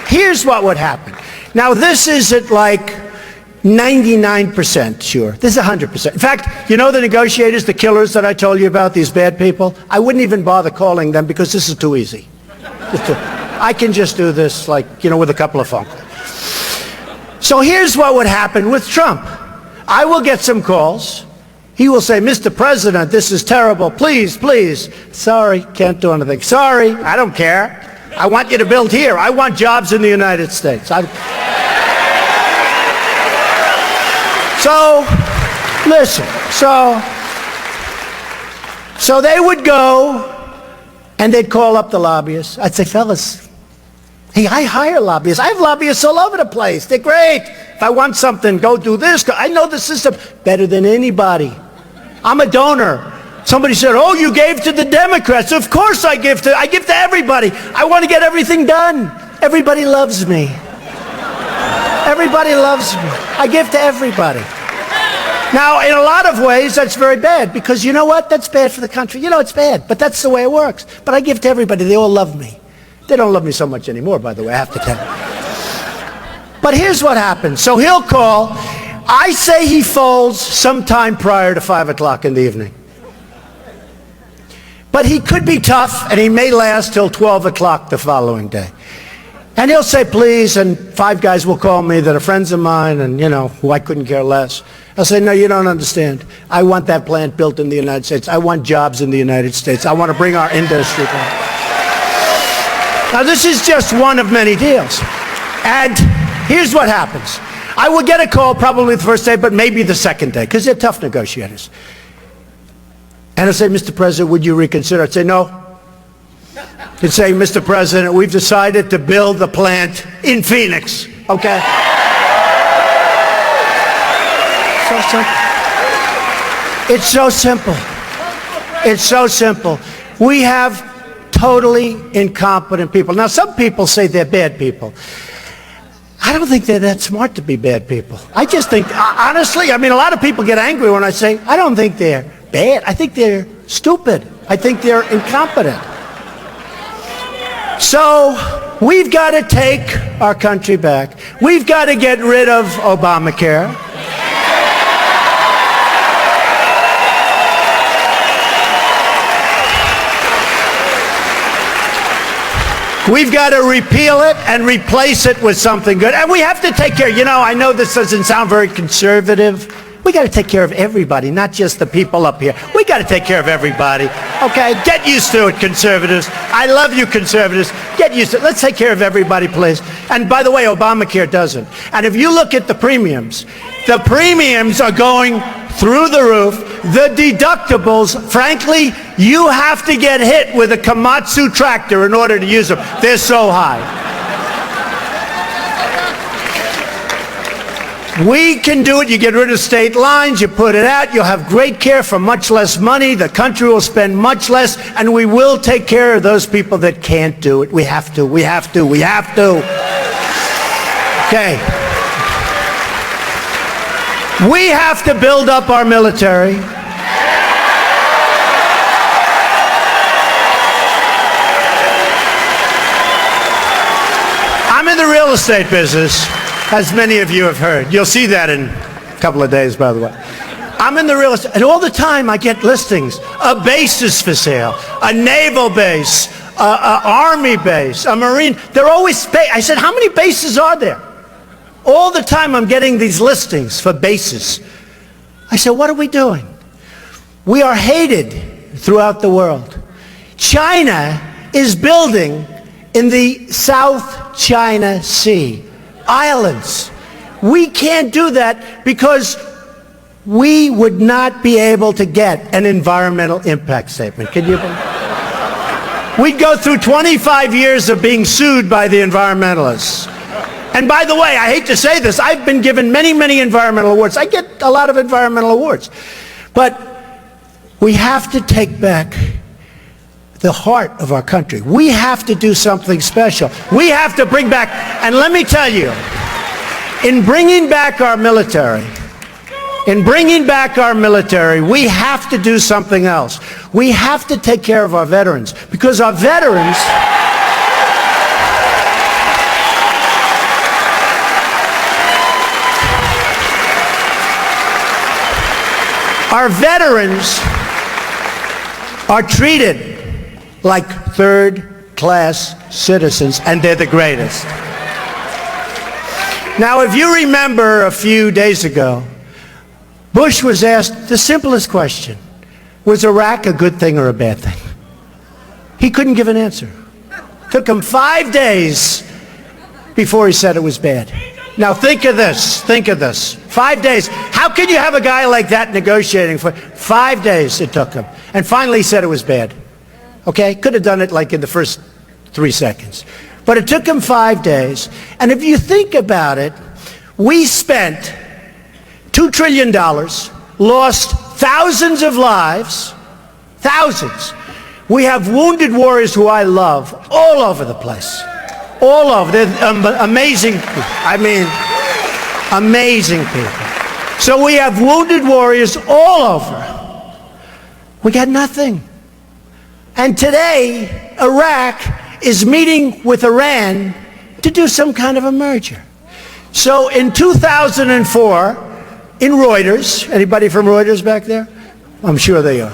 Here's what would happen. Now, this isn't like 99% sure. This is 100%. In fact, you know the negotiators, the killers that I told you about, these bad people? I wouldn't even bother calling them because this is too easy. I can just do this like, with a couple of phone calls. So here's what would happen with Trump. I will get some calls. He will say, Mr. President, this is terrible. Please, please. Sorry, can't do anything. Sorry, I don't care. I want you to build here. I want jobs in the United States. So, listen, so they would go and they'd call up the lobbyists. I'd say, fellas, hey, I hire lobbyists. I have lobbyists all over the place. They're great. If I want something, go do this. I know the system better than anybody. I'm a donor. Somebody said, oh, you gave to the Democrats. Of course I give to everybody. I want to get everything done. Everybody loves me. Everybody loves me. I give to everybody. Now, in a lot of ways, that's very bad because you know what? That's bad for the country. It's bad, but that's the way it works. But I give to everybody. They all love me. They don't love me so much anymore, by the way, I have to tell you. But here's what happens. So he'll call. I say he folds sometime prior to 5 o'clock in the evening. But he could be tough, and he may last till 12 o'clock the following day. And he'll say, please, and 5 guys will call me that are friends of mine and, who I couldn't care less. I'll say, no, you don't understand. I want that plant built in the United States. I want jobs in the United States. I want to bring our industry back. Now, this is just one of many deals. And here's what happens. I will get a call probably the first day, but maybe the second day, because they're tough negotiators. And I'll say, Mr. President, would you reconsider? I'd say, no. He'd say, Mr. President, we've decided to build the plant in Phoenix, okay? So simple. It's so simple. It's so simple. We have totally incompetent people. Now, some people say they're bad people. I don't think they're that smart to be bad people. I just think, honestly, a lot of people get angry when I say, I don't think they're bad. I think they're stupid. I think they're incompetent. So we've got to take our country back. We've got to get rid of Obamacare. We've got to repeal it and replace it with something good. And we have to take care. You know, I know this doesn't sound very conservative. We got to take care of everybody, not just the people up here. We got to take care of everybody. Okay? Get used to it, conservatives. I love you, conservatives. Get used to it. Let's take care of everybody, please. And by the way, Obamacare doesn't. And if you look at the premiums are going through the roof. The deductibles, frankly, you have to get hit with a Komatsu tractor in order to use them. They're so high. We can do it. You get rid of state lines, you put it out, you'll have great care for much less money, the country will spend much less, and we will take care of those people that can't do it. We have to, we have to, we have to. Okay. We have to build up our military. I'm in the real estate business, as many of you have heard. You'll see that in a couple of days, by the way. I'm in the real estate, and all the time I get listings. A base is for sale, a naval base, a army base, a marine. They're always, I said, how many bases are there? All the time I'm getting these listings for bases. I said, what are we doing? We are hated throughout the world. China is building in the South China Sea. Islands. We can't do that because we would not be able to get an environmental impact statement. Can you believe? We'd go through 25 years of being sued by the environmentalists. And by the way, I hate to say this, I've been given many, many environmental awards. I get a lot of environmental awards. But we have to take back the heart of our country. We have to do something special. We have to bring back, and let me tell you, in bringing back our military, we have to do something else. We have to take care of our veterans, because our veterans are treated like third-class citizens, and they're the greatest. Now, if you remember a few days ago, Bush was asked the simplest question: was Iraq a good thing or a bad thing? He couldn't give an answer. Took him 5 days before he said it was bad. Now think of this, 5 days. How can you have a guy like that negotiating for 5 days? It took him. And finally he said it was bad. Okay, could have done it like in the first 3 seconds. But it took him 5 days. And if you think about it, we spent $2 trillion, lost thousands of lives, thousands. We have wounded warriors who I love all over the place. All over. They're amazing, I mean, amazing people. So we have wounded warriors all over. We got nothing. And today, Iraq is meeting with Iran to do some kind of a merger. So in 2004, in Reuters, anybody from Reuters back there? I'm sure they are.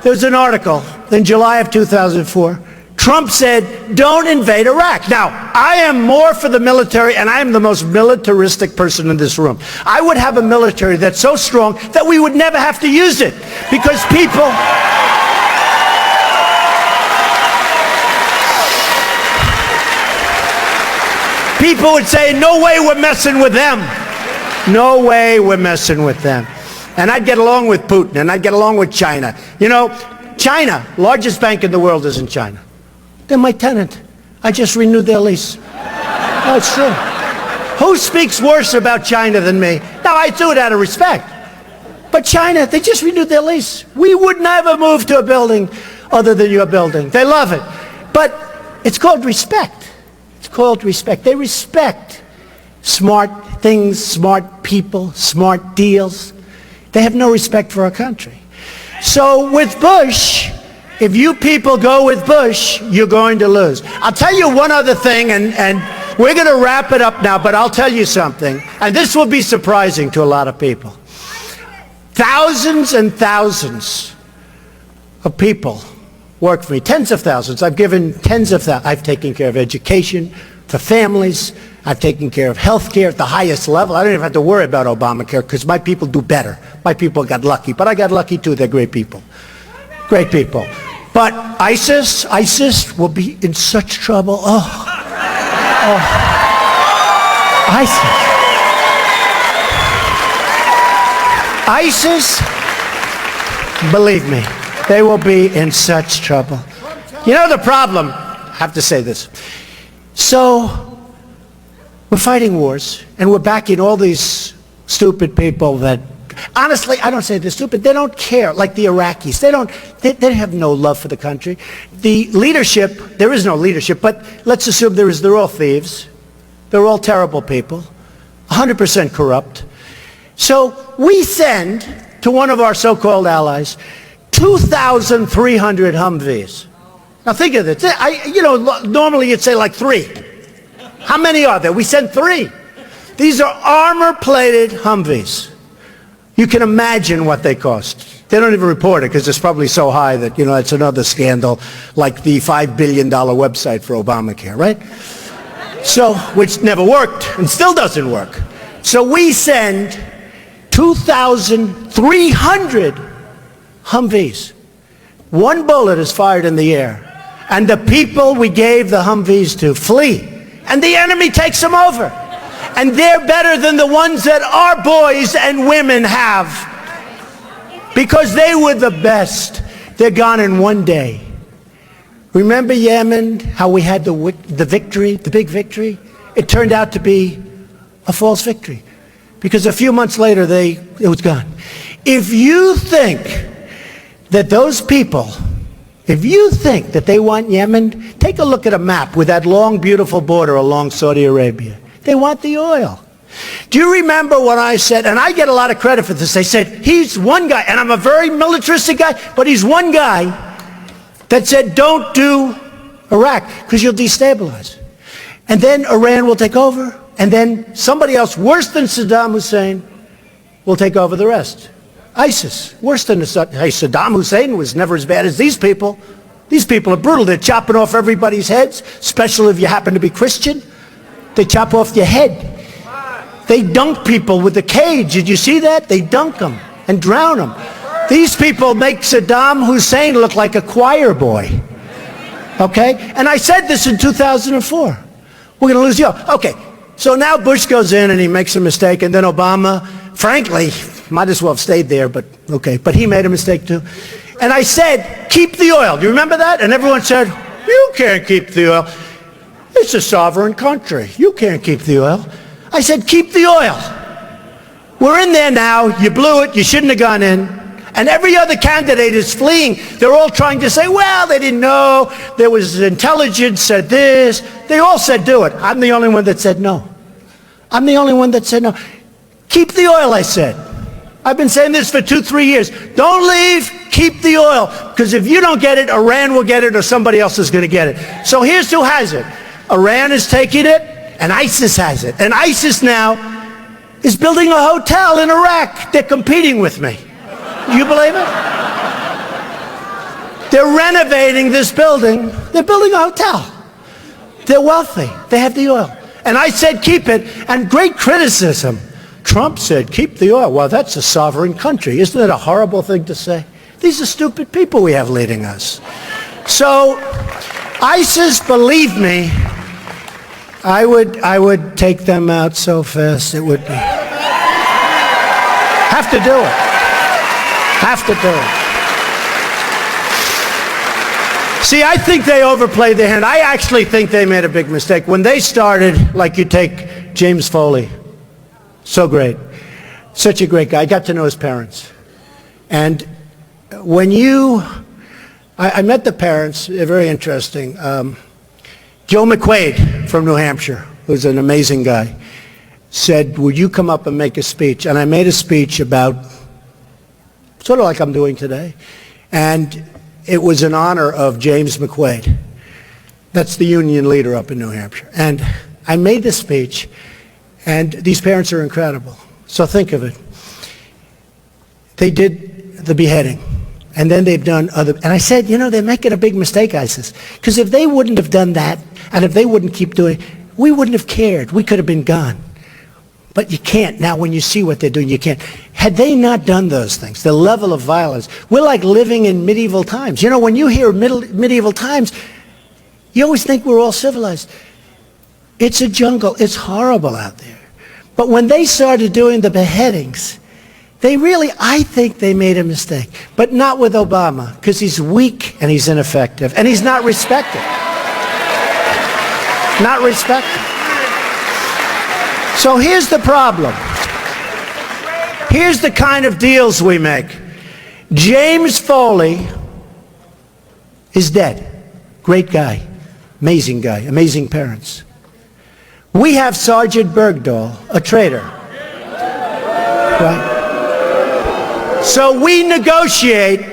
There's an article in July of 2004. Trump said, don't invade Iraq. Now, I am more for the military, and I am the most militaristic person in this room. I would have a military that's so strong that we would never have to use it, because people would say, no way we're messing with them. No way we're messing with them. And I'd get along with Putin, and I'd get along with China. You know, China, largest bank in the world, is in China. They're my tenant. I just renewed their lease. No, it's true. Who speaks worse about China than me? Now, I do it out of respect. But China, they just renewed their lease. We would never move to a building other than your building. They love it. But it's called respect. It's called respect. They respect smart things, smart people, smart deals. They have no respect for our country. So with Bush, if you people go with Bush, you're going to lose. I'll tell you one other thing, and we're going to wrap it up now, but I'll tell you something, and this will be surprising to a lot of people. Thousands and thousands of people worked for me, tens of thousands. I've given tens of thousands. I've taken care of education for families. I've taken care of health care at the highest level. I don't even have to worry about Obamacare because my people do better. My people got lucky, but I got lucky too. They're great people. Great people. But ISIS will be in such trouble. ISIS, believe me, they will be in such trouble. You know the problem, I have to say this. So, we're fighting wars, and we're backing all these stupid people that, honestly, I don't say they're stupid, they don't care, like the Iraqis. They have no love for the country. The leadership, there is no leadership, but let's assume they're all thieves. They're all terrible people, 100% corrupt. So we send to one of our so-called allies 2,300 Humvees. Now think of this. Normally you'd say like 3. How many are there? We sent 3. These are armor-plated Humvees. You can imagine what they cost. They don't even report it because it's probably so high that, it's another scandal like the $5 billion website for Obamacare, right? So, which never worked and still doesn't work. So we send 2,300 Humvees. One bullet is fired in the air, and the people we gave the Humvees to flee, and the enemy takes them over. And they're better than the ones that our boys and women have, because they were the best. They're gone in one day. Remember Yemen, how we had the victory, the big victory? It turned out to be a false victory, because a few months later it was gone. If you think that those people, if you think that they want Yemen, take a look at a map with that long, beautiful border along Saudi Arabia. They want the oil. Do you remember what I said? And I get a lot of credit for this. They said, he's one guy, and I'm a very militaristic guy, but he's one guy that said, don't do Iraq because you'll destabilize. And then Iran will take over, and then somebody else worse than Saddam Hussein will take over the rest. ISIS, worse than Saddam Hussein was never as bad as these people. These people are brutal. They're chopping off everybody's heads, especially if you happen to be Christian. They chop off your head. They dunk people with a cage. Did you see that? They dunk them and drown them. These people make Saddam Hussein look like a choir boy. Okay? And I said this in 2004. We're going to lose the oil. Okay. So now Bush goes in and he makes a mistake, and then Obama, frankly, might as well have stayed there, but okay. But he made a mistake too. And I said, keep the oil. Do you remember that? And everyone said, you can't keep the oil. It's a sovereign country. You can't keep the oil. I said, keep the oil. We're in there now. You blew it. You shouldn't have gone in. And every other candidate is fleeing. They're all trying to say, well, they didn't know. There was intelligence said this. They all said do it. I'm the only one that said no. I'm the only one that said no. Keep the oil, I said. I've been saying this for 2-3 years. Don't leave. Keep the oil. Because if you don't get it, Iran will get it, or somebody else is going to get it. So here's who has it. Iran is taking it, and ISIS has it. And ISIS now is building a hotel in Iraq. They're competing with me. Do you believe it? They're renovating this building. They're building a hotel. They're wealthy. They have the oil. And I said keep it, and great criticism. Trump said keep the oil. Well, that's a sovereign country. Isn't it a horrible thing to say? These are stupid people we have leading us. So ISIS, believe me, I would take them out so fast it would be. Have to do it. Have to do it. See, I think they overplayed their hand. I actually think they made a big mistake. When they started, like you take James Foley, so great, such a great guy. I got to know his parents. And when I met the parents, they're very interesting. Joe McQuaid from New Hampshire, who's an amazing guy, said, would you come up and make a speech? And I made a speech about, sort of like I'm doing today, and it was in honor of James McQuaid. That's the union leader up in New Hampshire. And I made this speech, and these parents are incredible. So think of it. They did the beheading, And then they've done other, and I said, you know, they're making a big mistake, ISIS. Because if they wouldn't have done that, and if they wouldn't keep doing it, we wouldn't have cared. We could have been gone. But you can't. Now, when you see what they're doing, you can't. Had they not done those things, the level of violence, we're like living in medieval times. You know, when you hear medieval times, you always think we're all civilized. It's a jungle. It's horrible out there. But when they started doing the beheadings, they really, I think they made a mistake. But not with Obama, because he's weak and he's ineffective. And he's not respected. Not respected. So here's the problem. Here's the kind of deals we make. James Foley is dead. Great guy. Amazing guy. Amazing parents. We have Sergeant Bergdahl, a traitor. Right? So we negotiate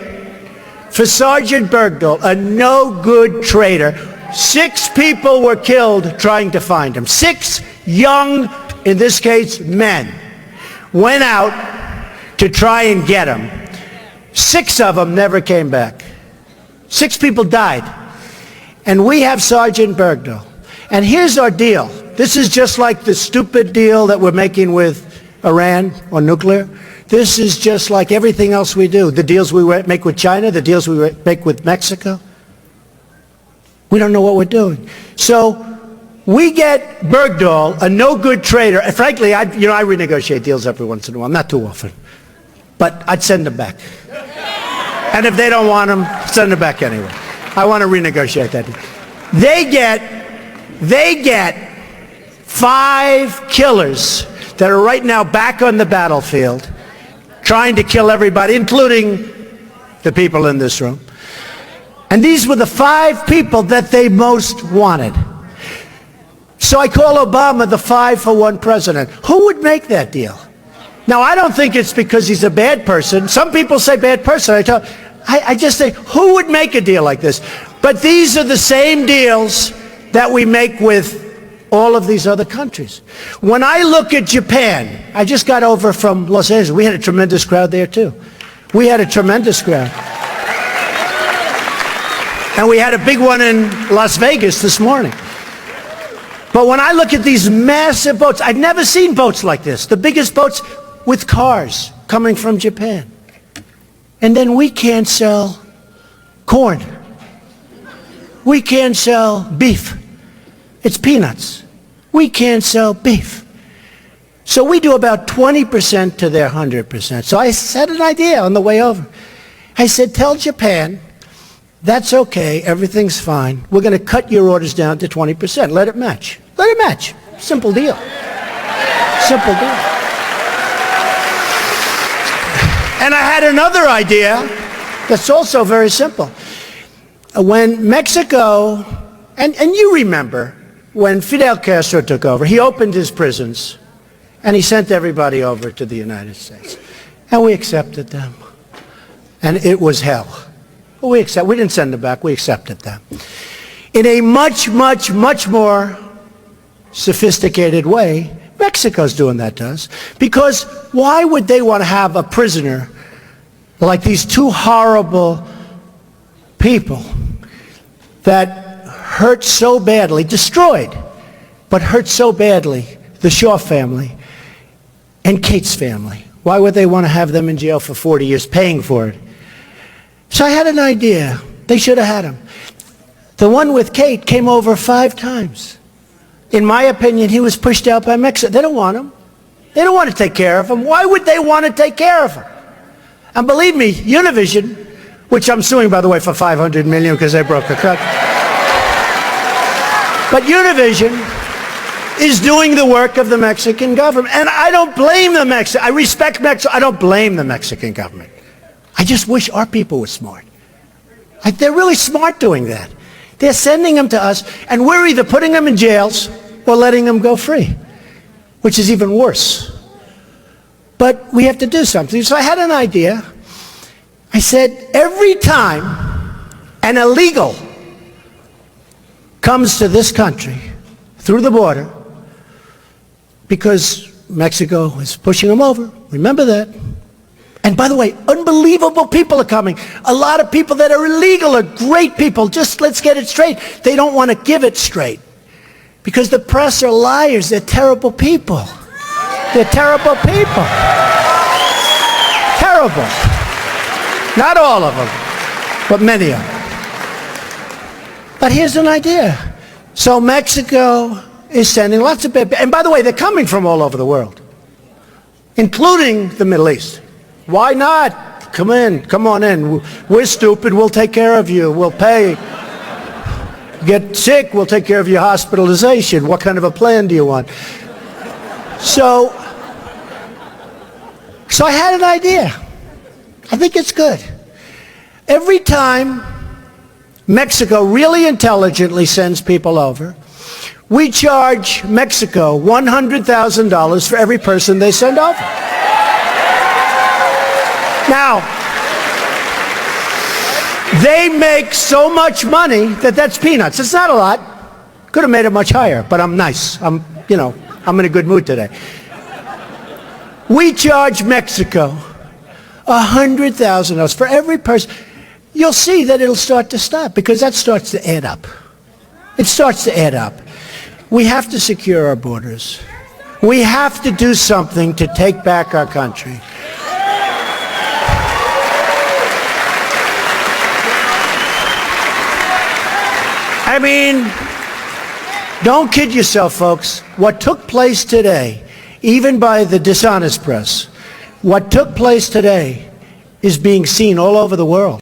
for Sergeant Bergdahl, a no-good traitor. 6 people were killed trying to find him. 6 young, in this case, men, went out to try and get him. 6 of them never came back. 6 people died. And we have Sergeant Bergdahl. And here's our deal. This is just like the stupid deal that we're making with Iran on nuclear. This is just like everything else we do. The deals we make with China, the deals we make with Mexico. We don't know what we're doing. So we get Bergdahl, a no-good traitor. And frankly, I renegotiate deals every once in a while, not too often. But I'd send them back. And if they don't want them, send them back anyway. I want to renegotiate that deal. They get 5 killers that are right now back on the battlefield trying to kill everybody, including the people in this room. And these were the 5 people that they most wanted. So I call Obama the 5-for-1 president. Who would make that deal? Now, I don't think it's because he's a bad person. Some people say bad person. I just say, who would make a deal like this? But these are the same deals that we make with all of these other countries. When I look at Japan, I just got over from Los Angeles. We had a tremendous crowd there, too. We had a tremendous crowd. And we had a big one in Las Vegas this morning. But when I look at these massive boats, I've never seen boats like this. The biggest boats with cars coming from Japan. And then we can't sell corn. We can't sell beef. It's peanuts. We can't sell beef. So we do about 20% to their 100%. So I had an idea on the way over. I said, tell Japan, that's okay, everything's fine. We're going to cut your orders down to 20%. Let it match. Let it match. Simple deal. Simple deal. And I had another idea that's also very simple. When Mexico, and you remember, when Fidel Castro took over, he opened his prisons and he sent everybody over to the United States. And we accepted them. And it was hell. But we didn't send them back, we accepted them. In a much, much, much more sophisticated way, Mexico's doing that to us. Because why would they want to have a prisoner like these 2 horrible people that hurt so badly, destroyed, but hurt so badly, the Shaw family and Kate's family? Why would they want to have them in jail for 40 years paying for it? So I had an idea. They should have had him. The one with Kate came over 5 times. In my opinion, he was pushed out by Mexico. They don't want him. They don't want to take care of him. Why would they want to take care of him? And believe me, Univision, which I'm suing, by the way, for $500 million because they broke a cut. But Univision is doing the work of the Mexican government. And I don't blame the Mexican. I respect Mexico. I don't blame the Mexican government. I just wish our people were smart. They're really smart doing that. They're sending them to us, and we're either putting them in jails or letting them go free, which is even worse. But we have to do something. So I had an idea. I said, every time an illegal comes to this country through the border, because Mexico is pushing them over, remember that, And by the way, unbelievable people are coming. A lot of people that are illegal are great people. Just let's get it straight. They don't want to give it straight. Because the press are liars. They're terrible people. They're terrible people. Terrible. Not all of them, but many of them. But here's an idea. So Mexico is sending lots of people. And by the way, they're coming from all over the world, including the Middle East. Why not? Come in. Come on in. We're stupid. We'll take care of you. We'll pay. Get sick, we'll take care of your hospitalization. What kind of a plan do you want? So I had an idea. I think it's good. Every time Mexico really intelligently sends people over, we charge Mexico $100,000 for every person they send over. Now, they make so much money that that's peanuts. It's not a lot. Could have made it much higher, but I'm nice. I'm in a good mood today. We charge Mexico $100,000 for every person. You'll see that it'll start to stop because that starts to add up. It starts to add up. We have to secure our borders. We have to do something to take back our country. I mean, don't kid yourself, folks. What took place today, even by the dishonest press, what took place today is being seen all over the world.